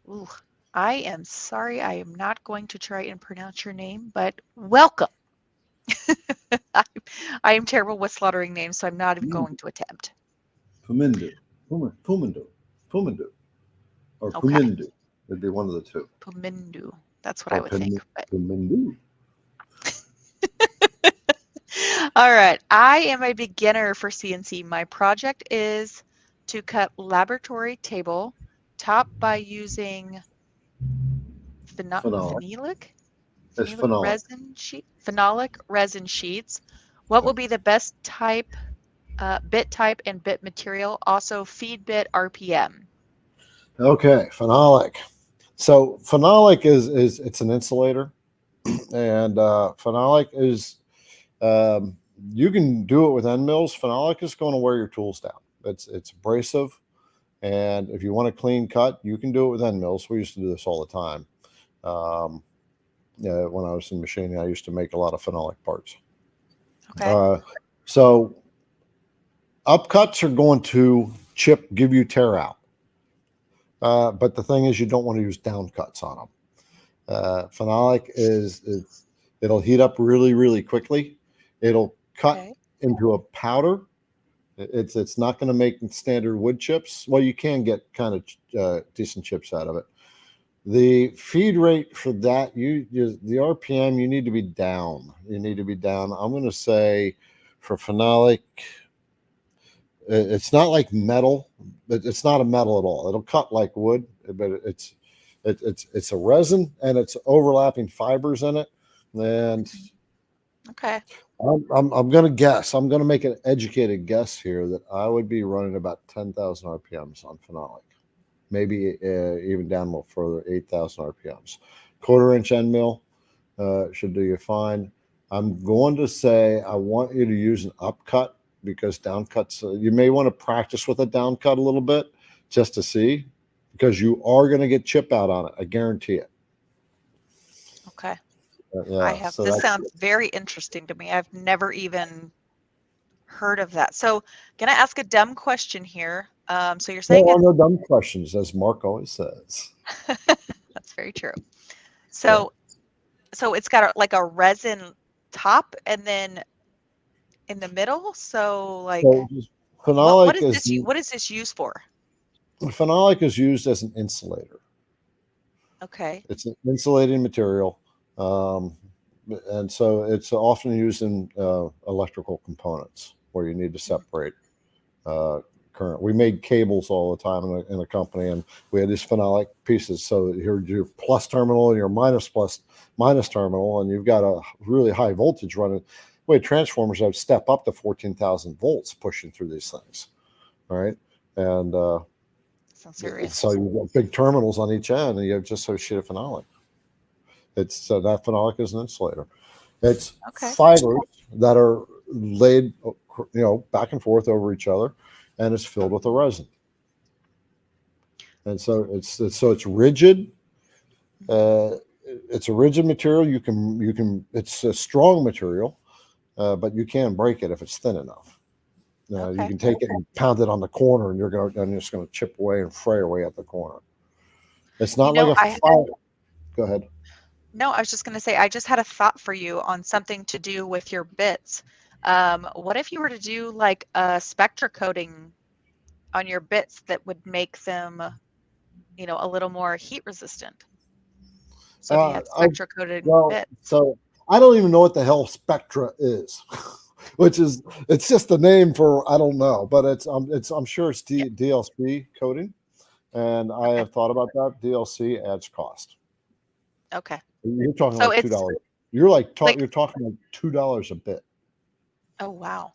Ooh, I am sorry. I am not going to try and pronounce your name, but welcome. I am terrible with slaughtering names, so I'm not even going to attempt. Pumindu. Or Pumindu. It'd be one of the two. Pumindu. That's what I would think. But... Pumindu. All right. I am a beginner for CNC. My project is to cut laboratory table top by using phenolic resin sheets. What will be the best type, bit type and bit material? Also feed bit RPM. Okay, phenolic. So phenolic is it's an insulator, and phenolic is you can do it with end mills. Phenolic is going to wear your tools down. It's abrasive, and if you want a clean cut, you can do it with end mills. We used to do this all the time. When I was in machining, I used to make a lot of phenolic parts. Okay. So upcuts are going to give you tear out. But the thing is, you don't want to use down cuts on them. Phenolic it'll heat up really, really quickly. It'll cut into a powder. It's not going to make standard wood chips. Well, you can get kind of decent chips out of it. The feed rate for that, the RPM, you need to be down. You need to be down. I'm going to say for phenolic, it's not like metal, but it's not a metal at all. It'll cut like wood, but it's a resin and it's overlapping fibers in it. And Okay. I'm going to guess. I'm going to make an educated guess here that I would be running about 10,000 RPMs on phenolic. Maybe even down a little further, 8,000 RPMs. Quarter-inch end mill should do you fine. I'm going to say I want you to use an upcut because downcuts, you may want to practice with a downcut a little bit just to see, because you are going to get chip out on it. I guarantee it. Okay. Yeah. This sounds very interesting to me. I've never even heard of that. So can I ask a dumb question here? So you're saying no dumb questions, as Mark always says. That's very true. So it's got like a resin top and then in the middle. So like phenolic what is this used for? Phenolic is used as an insulator. Okay. It's an insulating material. And so it's often used in electrical components where you need to separate current. We made cables all the time in a company, and we had these phenolic pieces. So here's your plus terminal and your minus terminal, and you've got a really high voltage running. Way transformers have step up to 14,000 volts pushing through these things, right? And sounds serious. So you've got big terminals on each end, and you have just a sheet of phenolic. It's that phenolic is an insulator. It's fibers that are laid, back and forth over each other, and it's filled with a resin. And so it's rigid. It's a rigid material. You can. It's a strong material, but you can break it if it's thin enough. You can take it and pound it on the corner, and you're just going to chip away and fray away at the corner. It's not like a fire. Go ahead. No, I was just going to say, I just had a thought for you on something to do with your bits. What if you were to do like a spectra coating on your bits that would make them, a little more heat resistant? So if you had spectra coated bits. So I don't even know what the hell spectra is, it's just a name for, I don't know, but I'm sure it's DLC coating, and I have thought about that. DLC adds cost. Okay. You're talking like $2. You're talking like $2 a bit. Oh wow.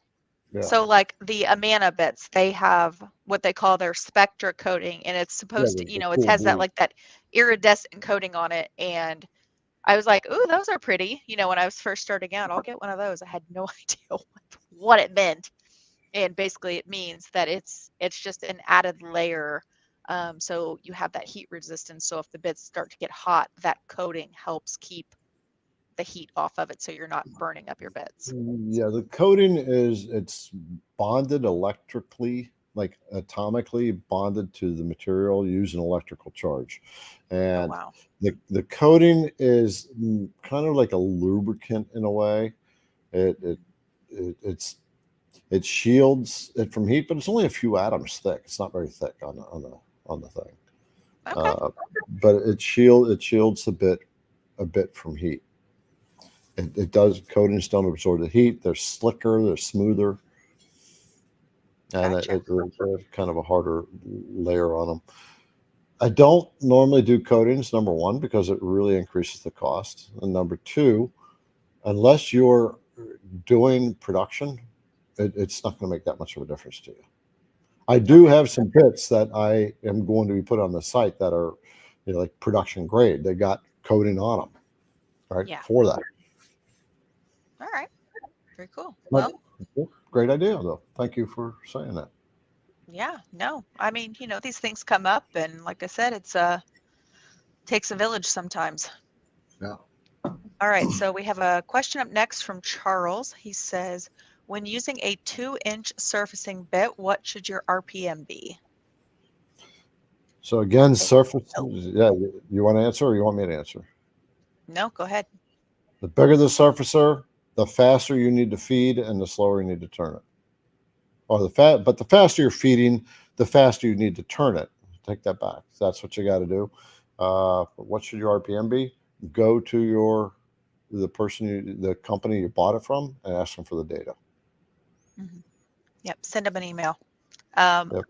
Yeah. So like the Amana bits, they have what they call their spectra coating, and it's supposed to, it has that like that iridescent coating on it. And I was like, ooh, those are pretty. When I was first starting out, I'll get one of those. I had no idea what it meant. And basically it means that it's just an added layer. So you have that heat resistance. So if the bits start to get hot, that coating helps keep the heat off of it, so you're not burning up your bits. Yeah, the coating it's bonded electrically, like atomically bonded to the material using electrical charge. And the coating is kind of like a lubricant in a way. It shields it from heat, but it's only a few atoms thick. It's not very thick on the thing. But it shields a bit from heat. It does. Coatings don't absorb the heat. They're slicker. They're smoother, and it's kind of a harder layer on them. I don't normally do coatings. Number one, because it really increases the cost, and number two, unless you're doing production, it's not going to make that much of a difference to you. I do have some bits that I am going to be put on the site that are, like production grade. They got coating on them, right? Yeah. For that. All right. Very cool. Well, great idea, though. Thank you for saying that. Yeah. No, I mean, these things come up, and like I said, it's takes a village sometimes. Yeah. All right. So we have a question up next from Charles. He says, when using a 2-inch surfacing bit, what should your RPM be? So again, surface. Yeah. You want to answer, or you want me to answer? No, go ahead. The bigger the surfacer, the faster you need to feed, and the slower you need to turn it. or but the faster you're feeding, the faster you need to turn it. Take that back. That's what you got to do. What should your RPM be? Go to the company you bought it from, and ask them for the data. Mm-hmm. Yep. Send them an email. Yep.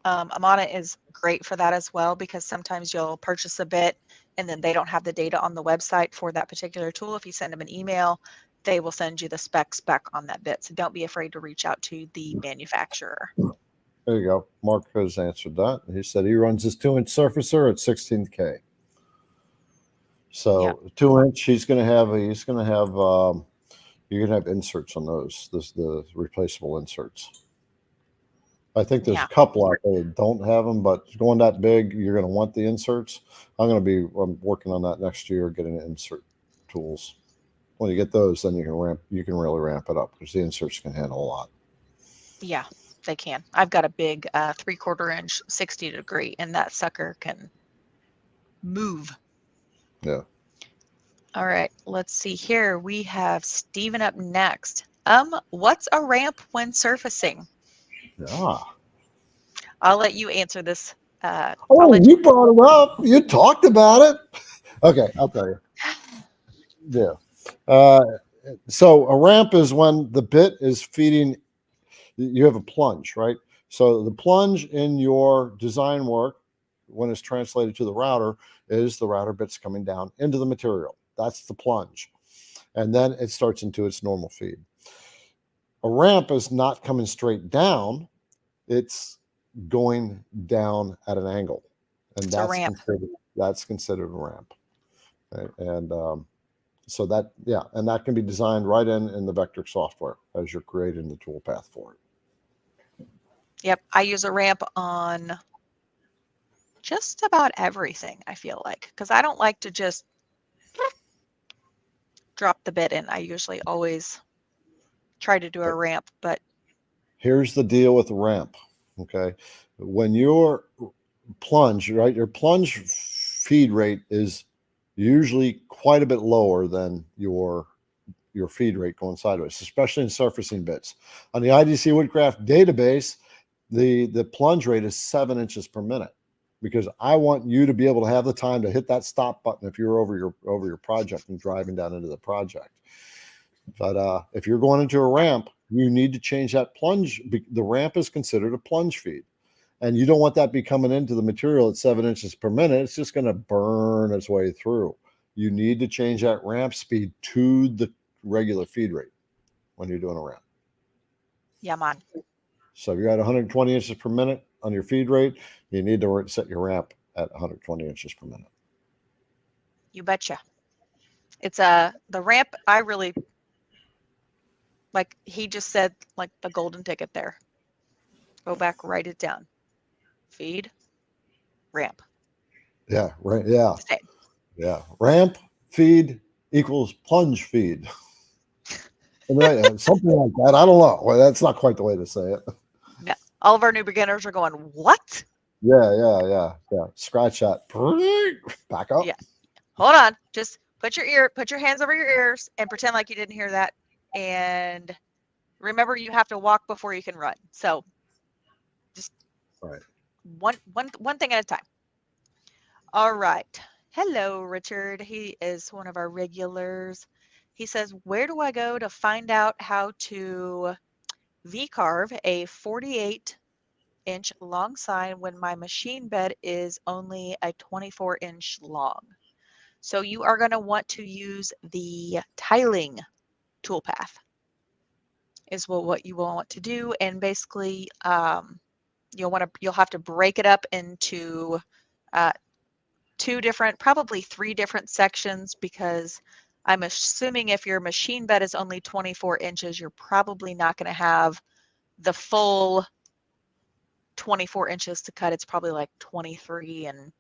Amana is great for that as well, because sometimes you'll purchase a bit and then they don't have the data on the website for that particular tool. If you send them an email, they will send you the specs back on that bit. So don't be afraid to reach out to the manufacturer. There you go. Mark has answered that. He said he runs his 2-inch surfacer at 16K. So yep. 2-inch, you're going to have inserts on those, the replaceable inserts. I think there's a couple out there that don't have them, but going that big, you're going to want the inserts. I'm working on that next year, getting insert tools. When you get those, then you can really ramp it up, because the inserts can handle a lot. Yeah, they can. I've got a big 3/4 inch 60 degree, and that sucker can move. Yeah. All right, let's see here. We have Steven up next. What's a ramp when surfacing? Yeah. I'll let you answer this. You brought it up. You talked about it. Okay, I'll tell you. Yeah. So a ramp is when the bit is feeding. You have a plunge, right? So the plunge in your design work, when it's translated to the router, is the router bits coming down into the material. That's the plunge. And then it starts into its normal feed. A ramp is not coming straight down. It's going down at an angle. And that's considered a ramp. And so that, and that can be designed right in the Vectric software as you're creating the toolpath for it. Yep, I use a ramp on just about everything, I feel like, because I don't like to just drop the bit in. I usually always try to do a ramp, but here's the deal with the ramp. Okay, when your plunge, right, your plunge feed rate is usually quite a bit lower than your feed rate going sideways, especially in surfacing bits. On the IDC Woodcraft database, the plunge rate is 7 inches per minute, because I want you to be able to have the time to hit that stop button if you're over your project and driving down into the project. But if you're going into a ramp, you need to change that plunge. The ramp is considered a plunge feed, and you don't want that be coming into the material at 7 inches per minute. It's just going to burn its way through. You need to change that ramp speed to the regular feed rate when you're doing a ramp. Yeah, man. So if you're at 120 inches per minute on your feed rate, you need to set your ramp at 120 inches per minute. You betcha. It's the ramp. I really, like he just said, like the golden ticket there. Go back, write it down. Feed, ramp. Yeah, right. Yeah. Same. Yeah. Ramp feed equals plunge feed. Something like that. I don't know. Well, that's not quite the way to say it. Yeah. All of our new beginners are going, what? Yeah. Scratch that. Back up. Yeah. Hold on. Just put your hands over your ears and pretend like you didn't hear that. And remember, you have to walk before you can run. So just one thing at a time. All right. Hello, Richard. He is one of our regulars. He says, where do I go to find out how to V-carve a 48-inch long sign when my machine bed is only a 24-inch long? So you are going to want to use the tiling toolpath is what you will want to do. And basically, you'll have to break it up into probably three different sections, because I'm assuming if your machine bed is only 24 inches, you're probably not going to have the full 24 inches to cut. It's probably like 23 and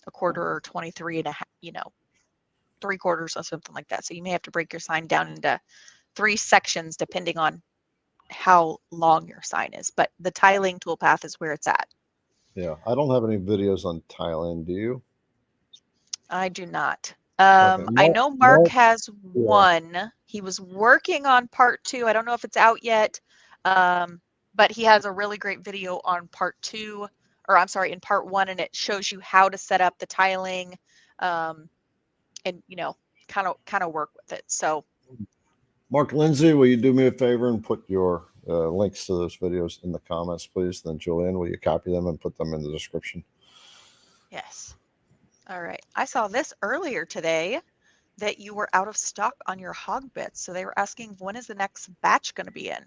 a quarter or 23 and a half, 3/4 or something like that. So you may have to break your sign down into 3 sections depending on how long your sign is. But the tiling toolpath is where it's at. Yeah, I don't have any videos on tiling. Do you? I do not. Okay. I know Mark has one. He was working on part 2. I don't know if it's out yet. but he has a really great video on part 2, or I'm sorry, in part 1, and it shows you how to set up the tiling, and kind of work with it. So Mark Lindsay, will you do me a favor and put your links to those videos in the comments, please? Then Julian, will you copy them and put them in the description? yes. All right. I saw this earlier today that you were out of stock on your hog bits. So they were asking, when is the next batch going to be in?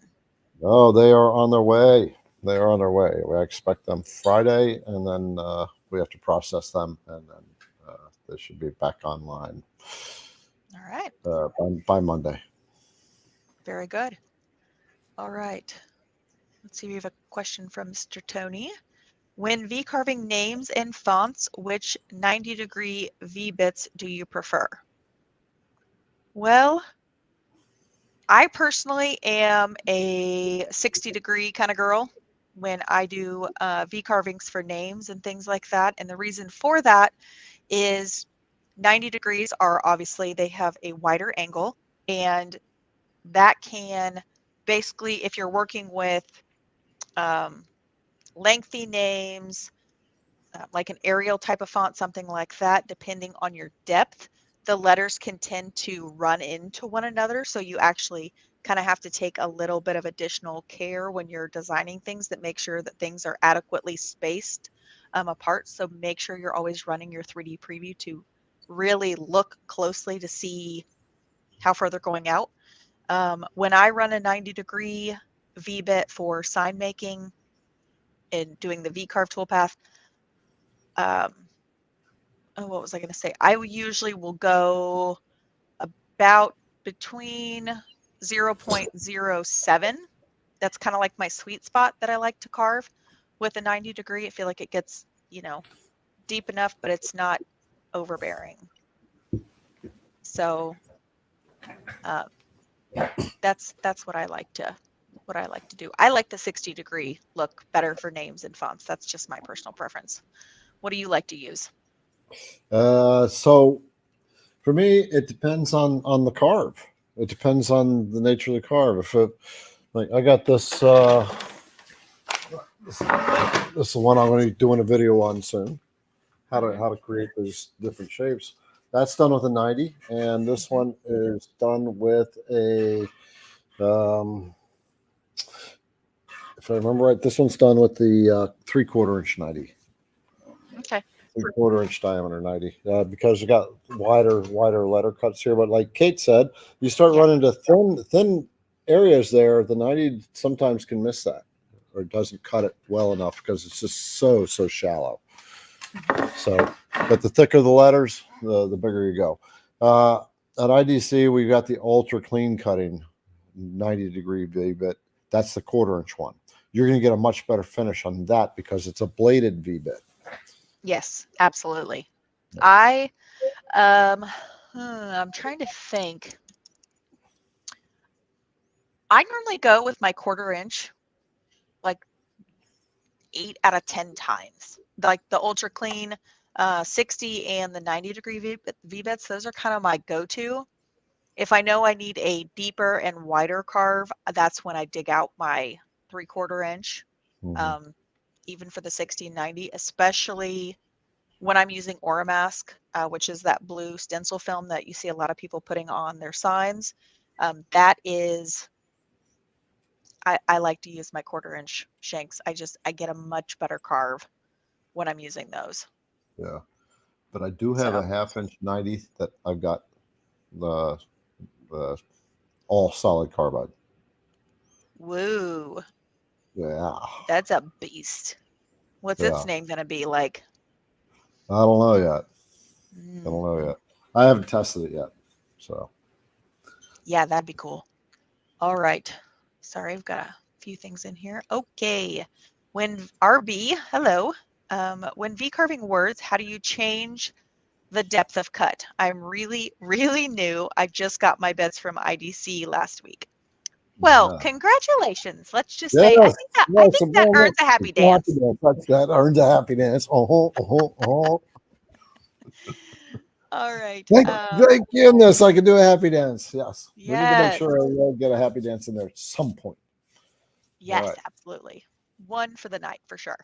Oh, they are on their way. They are on their way. We expect them Friday, and then we have to process them, and then they should be back online. All right. By Monday. Very good. All right. Let's see. We have a question from Mr. Tony. When V-carving names and fonts, which 90-degree V-bits do you prefer? Well, I personally am a 60-degree kind of girl when I do V-carvings for names and things like that. And the reason for that is 90 degrees are obviously, they have a wider angle, and that can basically, if you're working with lengthy names, like an Arial type of font, something like that, depending on your depth, the letters can tend to run into one another. So you actually kind of have to take a little bit of additional care when you're designing things, that make sure that things are adequately spaced apart. So make sure you're always running your 3D preview to really look closely to see how far they're going out. When I run a 90-degree V-bit for sign making and doing the V-carve toolpath, what was I going to say? I usually will go about between 0.07. That's kind of like my sweet spot that I like to carve with a 90-degree. I feel like it gets, deep enough, but it's not overbearing. So that's what I like to do. I like the 60-degree look better for names and fonts. That's just my personal preference. What do you like to use? So for me, it depends on the carve. It depends on the nature of the carve. If it, like, I got this this is the one I'm going to be doing a video on soon. How to create these different shapes. That's done with a 90, and this one is done with a if I remember right, this one's done with the 3/4 inch 90. Okay. 3/4 inch diameter 90, because you got wider letter cuts here. But like Kate said, you start running to thin areas there, the 90 sometimes can miss that, or doesn't cut it well enough because it's just so shallow. So, but the thicker the letters, the bigger you go. At IDC, we got the ultra clean cutting 90-degree V-bit. That's the 1/4 inch one. You're going to get a much better finish on that because it's a bladed V-bit. Yes, absolutely. I'm trying to think. I normally go with my 1/4 inch like 8 out of 10 times. Like the ultra clean 60 and the 90-degree V-bits, those are kind of my go-to. If I know I need a deeper and wider carve, that's when I dig out my 3/4 inch, even for the 60 and 90, especially when I'm using Oramask, which is that blue stencil film that you see a lot of people putting on their signs. That is, I like to use my 1/4 inch shanks. I get a much better carve when I'm using those. Yeah, but I do have a 1/2 inch 90 that I've got the all solid carbide. Woo. Yeah. That's a beast. What's its name going to be like? I don't know yet. I haven't tested it yet. So. Yeah, that'd be cool. All right. Sorry, I've got a few things in here. Okay. When RB, hello. When V-carving words, how do you change the depth of cut? I'm really new. I just got my beds from IDC last week. Well, congratulations. Let's just say, I think that earns a happy dance. That earns a happy dance. All right. Thank goodness I can do a happy dance. Yes. We need to make sure I get a happy dance in there at some point. Yes, right. absolutely. One for the night for sure.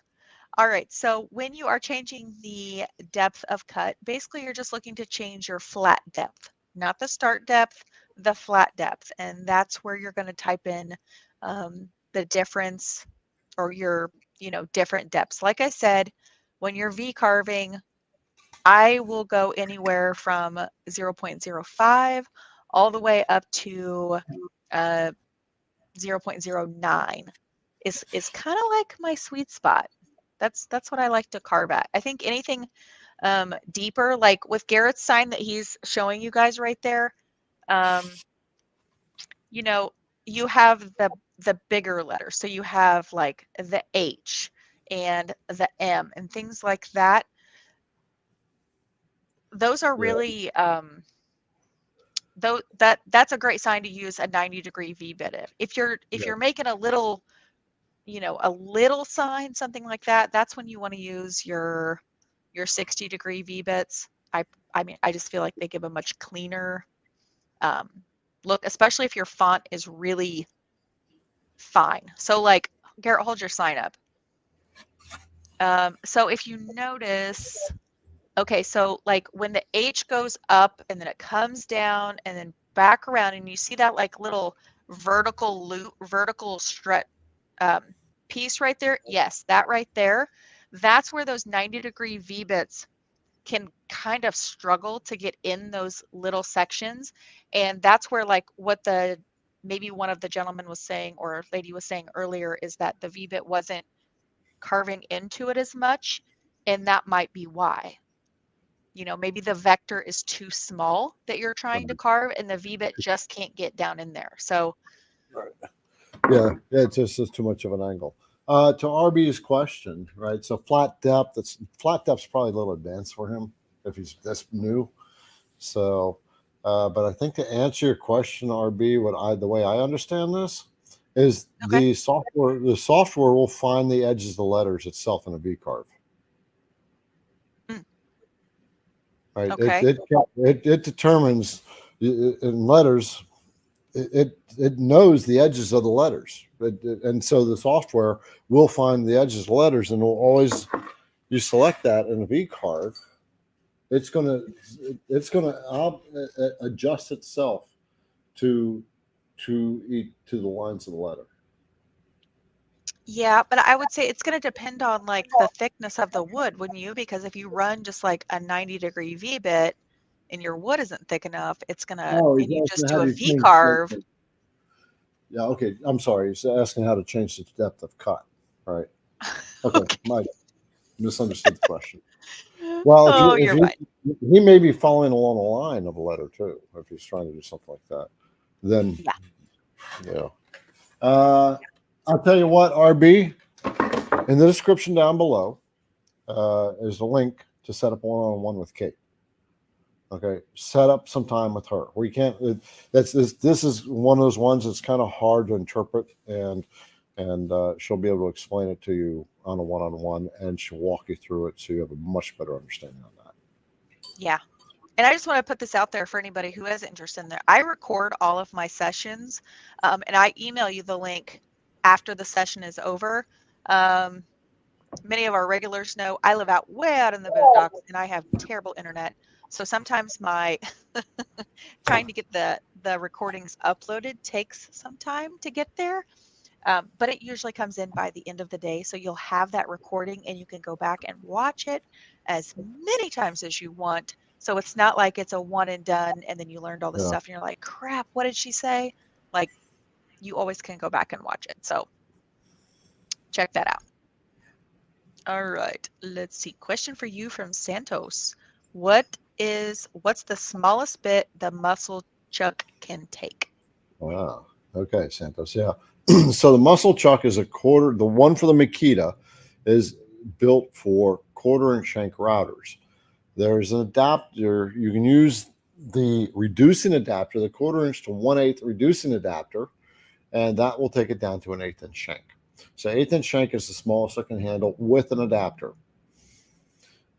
All right, so when you are changing the depth of cut, basically you're just looking to change your flat depth, not the start depth, the flat depth. And that's where you're going to type in the difference or your, different depths. Like I said, when you're V carving, I will go anywhere from 0.05 all the way up to uh, 0.09 is kind of like my sweet spot. That's what I like to carve at. I think anything deeper, like with Garrett's sign that he's showing you guys right there, um, you know, you have the bigger letters. So you have like the H and the M and things like that. Those are Yeah, really though that's a great sign to use a 90-degree V bit. If yeah, you're making a little a little sign, something like that, that's when you want to use your 60-degree V-bits. I mean, I just feel like they give a much cleaner um, look, especially if your font is really fine. So like, Garrett, hold your sign up. So if you notice, okay, so like when the H goes up and then it comes down and then back around and you see that like little vertical loop, vertical strut piece right there. Yes, that right there. That's where those 90-degree V-bits can kind of struggle to get in those little sections. And that's where like what the maybe one of the gentlemen was saying or lady was saying earlier is that the V-bit wasn't carving into it as much. And that might be why. Maybe the vector is too small that you're trying to right, carve and the V-bit just can't get down in there. So, right. Yeah, it's just too much of an angle. To RB's question, right? So flat depth's probably a little advanced for him if he's this new. So, but I think to answer your question, RB, the way I understand this is okay. the software will find the edges of the letters itself in a V carve. Mm, Right? It okay. it it determines in letters. It knows the edges of the letters, and so the software will find the edges of the letters, and will always you select that in a V carve. It's gonna adjust itself to to the lines of the letter. Yeah, but I would say it's going to depend on like the thickness of the wood, wouldn't you? Because if you run just like a 90-degree V bit and your wood isn't thick enough, Oh, he's and you just asking do how a do you V change carve. depth. Yeah, okay. I'm sorry. He's asking how to change the depth of cut. All right. Okay. Okay. My misunderstood the question. Well, Oh, if you're fine. he may be following along the line of a letter too, if he's trying to do something like that. Then Yeah. yeah. I'll tell you what, RB, in the description down below is a link to set up one-on-one with Kate. Okay, set up some time with her. We can't. This is one of those ones that's kind of hard to interpret, and she'll be able to explain it to you on a one-on-one, and she'll walk you through it so you have a much better understanding on that. Yeah. And I just want to put this out there for anybody who is interested in there. I record all of my sessions, and I email you the link after the session is over. Um, Many of our regulars know I live out way out in the boondocks and I have terrible internet. So sometimes my trying to get the recordings uploaded takes some time to get there. But it usually comes in by the end of the day. So you'll have that recording and you can go back and watch it as many times as you want. So it's not like it's a one and done and then you learned all this Yeah. stuff and you're like, crap, what did she say? Like you always can go back and watch it. So check that out. All right, let's see. Question for you from Santos. What's the smallest bit the muscle chuck can take? Wow. Okay, Santos. Yeah. So the muscle chuck is a quarter. The one for the Makita is built for quarter and shank routers. There's an adapter. You can use the reducing adapter, the quarter-inch to 1/8 reducing adapter, and that will take it down to an 1/8 shank. So 1/8 shank is the smallest I can handle with an adapter.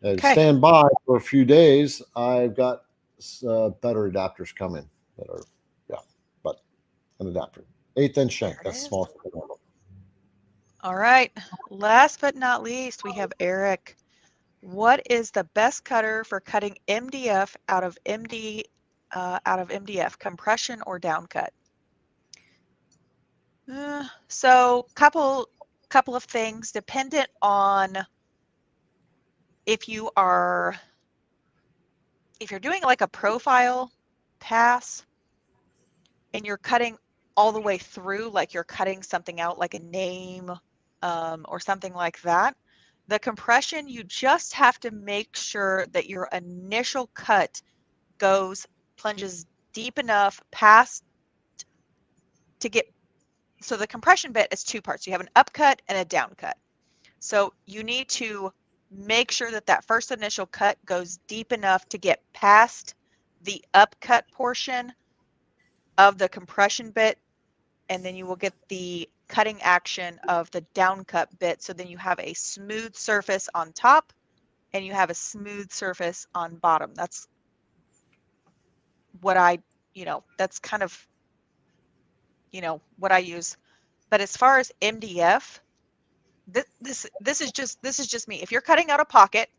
And Okay, stand by for a few days. I've got better adapters coming that are, yeah, but an adapter. 1/8 shank. there it That's the is. smallest I can handle. All right. Last but not least, we have Eric. What is the best cutter for cutting MDF out of MDF, compression or down cut? So couple of things dependent on if you're doing like a profile pass and you're cutting all the way through, like you're cutting something out like a name or something like that. The compression, you just have to make sure that your initial cut plunges deep enough past to get, so the compression bit is two parts. You have an upcut and a down cut. So you need to make sure that that first initial cut goes deep enough to get past the upcut portion of the compression bit, and then you will get the cutting action of the down cut bit. So then you have a smooth surface on top and you have a smooth surface on bottom. That's what that's kind of, what I use. But as far as MDF, this is just me. If you're cutting out a pocket,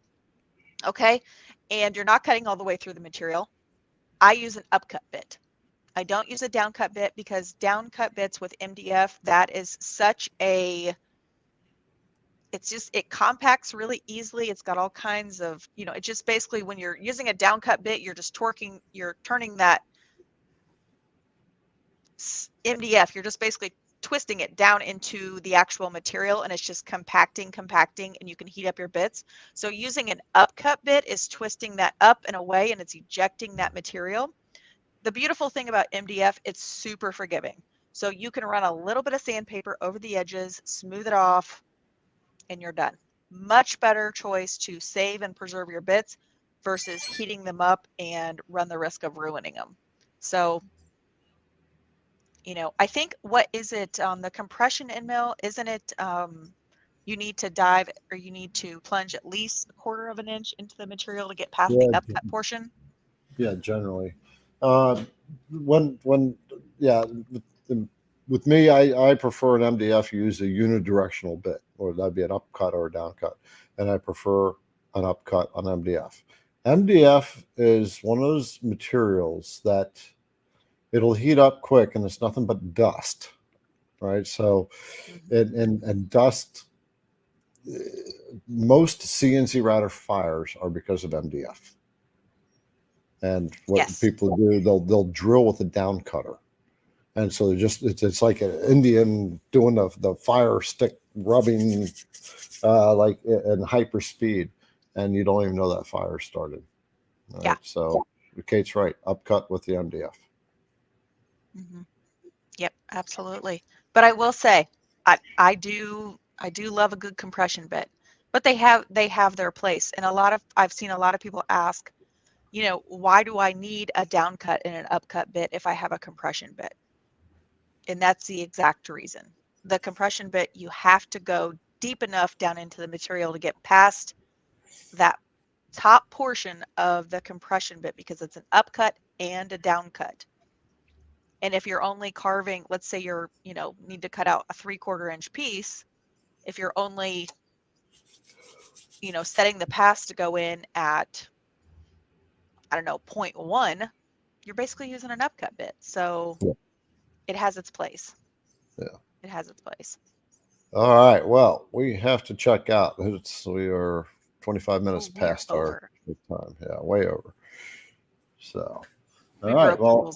okay, and you're not cutting all the way through the material, I use an upcut bit. I don't use a down cut bit because down cut bits with MDF, that is such a, it compacts really easily. It's got all kinds of, it just basically, when you're using a down cut bit, you're just you're turning that MDF, you're just basically twisting it down into the actual material, and it's just compacting, and you can heat up your bits. So using an upcut bit is twisting that up and away, and it's ejecting that material. The beautiful thing about MDF, it's super forgiving. So you can run a little bit of sandpaper over the edges, smooth it off, and you're done. Much better choice to save and preserve your bits versus heating them up and run the risk of ruining them. So, I think, what is it on the compression end mill? Isn't it you need to dive, or you need to plunge at least 1/4 of an inch into the material to get past the upcut portion? Yeah, generally. With me, I prefer an MDF. Use a unidirectional bit, or that'd be an upcut or a downcut, and I prefer an upcut on MDF. MDF is one of those materials that it'll heat up quick, and it's nothing but dust, right? So, and dust. Most CNC router fires are because of MDF. And what people do, they'll drill with a down cutter, and so it's like an Indian doing the fire stick rubbing like in hyper speed, and you don't even know that fire started. Right? Yeah. So Kate's right. Upcut with the MDF. Mm-hmm. Yep, absolutely. But I will say, I do love a good compression bit, but they have their place. And I've seen a lot of people ask, why do I need a down cut and an upcut bit if I have a compression bit? And that's the exact reason. The compression bit, you have to go deep enough down into the material to get past that top portion of the compression bit, because it's an upcut and a down cut. And if you're only carving, let's say you're, need to cut out a 3/4 inch piece, if you're only, setting the pass to go in at, I don't know, 0.1, you're basically using an upcut bit. So it has its place. Yeah. It has its place. All right. Well, we have to check out. We are 25 minutes past our time. Yeah, way over. So, all right. Well,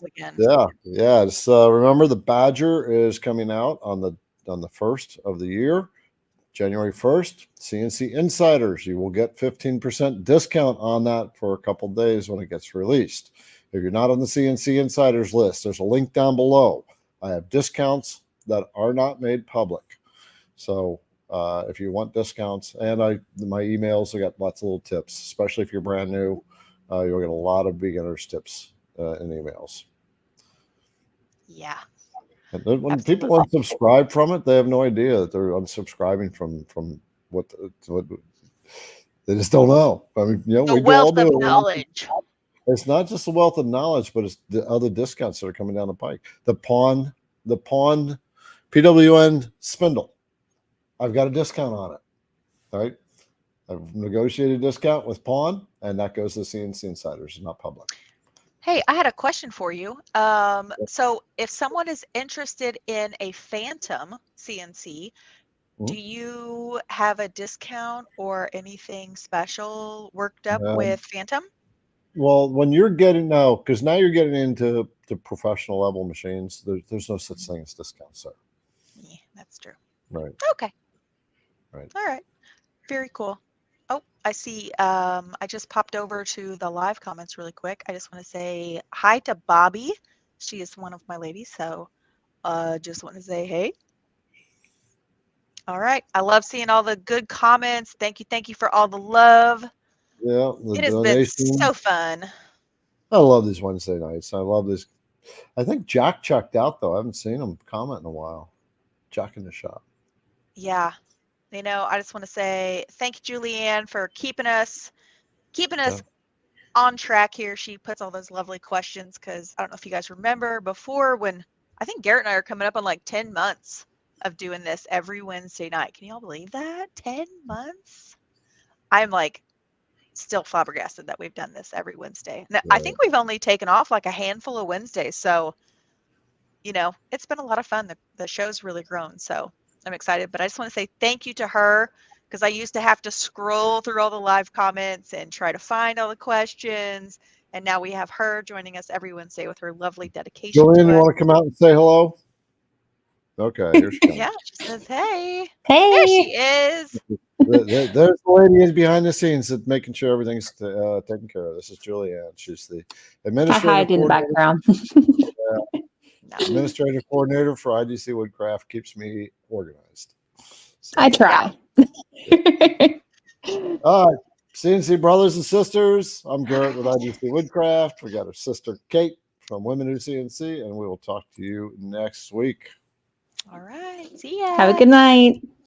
yeah. Just remember, the Badger is coming out on the 1st of the year, January 1st. CNC Insiders, you will get 15% discount on that for a couple of days when it gets released. If you're not on the CNC Insiders list, there's a link down below. I have discounts that are not made public. So if you want discounts, and my emails, I got lots of little tips, especially if you're brand new. You'll get a lot of beginners tips in emails. Yeah. And when people unsubscribe from it, they have no idea that they're unsubscribing from what they just don't know. I mean, we do all do knowledge. It's not just the wealth of knowledge, but it's the other discounts that are coming down the pike. The PWN spindle. I've got a discount on it. All right. I've negotiated a discount with Pawn, and that goes to CNC Insiders, not public. Hey, I had a question for you. So if someone is interested in a Phantom CNC, do you have a discount or anything special worked up with Phantom? Well, when you're getting now, because now you're getting into the professional level machines, there's no such thing as discounts, sir. Yeah, that's true. Right. Okay. Right. All right. Very cool. Oh, I see. I just popped over to the live comments really quick. I just want to say hi to Bobby. She is one of my ladies, so just want to say hey. All right. I love seeing all the good comments. Thank you for all the love. Yeah, the It has been donation. so fun. I love these Wednesday nights. I love this. I think Jack checked out though. I haven't seen him comment in a while. Jack in the shop. Yeah. You know, I just want to say thank you, Julianne, for keeping us on track here. She puts all those lovely questions because I don't know if you guys remember before when I think Garrett and I are coming up on like 10 months of doing this every Wednesday night. Can you all believe that? 10 months? I'm like still flabbergasted that we've done this every Wednesday. Now, I think we've only taken off like a handful of Wednesdays. So, you know, it's been a lot of fun. The show's really grown. So I'm excited. But I just want to say thank you to her because I used to have to scroll through all the live comments and try to find all the questions. And now we have her joining us every Wednesday with her lovely dedication. Julian, you want to come out and say hello? Okay, here she comes. Yeah, she says, hey. Hey. There she is. There's the lady is behind the scenes making sure everything's taken care of. This is Julianne. She's the administrative I hide in the background. Administrative coordinator for IDC Woodcraft, keeps me organized. So, I try. all right, CNC brothers and sisters. I'm Garrett with IDC Woodcraft. We got our sister Kate from Women Who CNC, and we will talk to you next week. All right. See ya. Have a good night.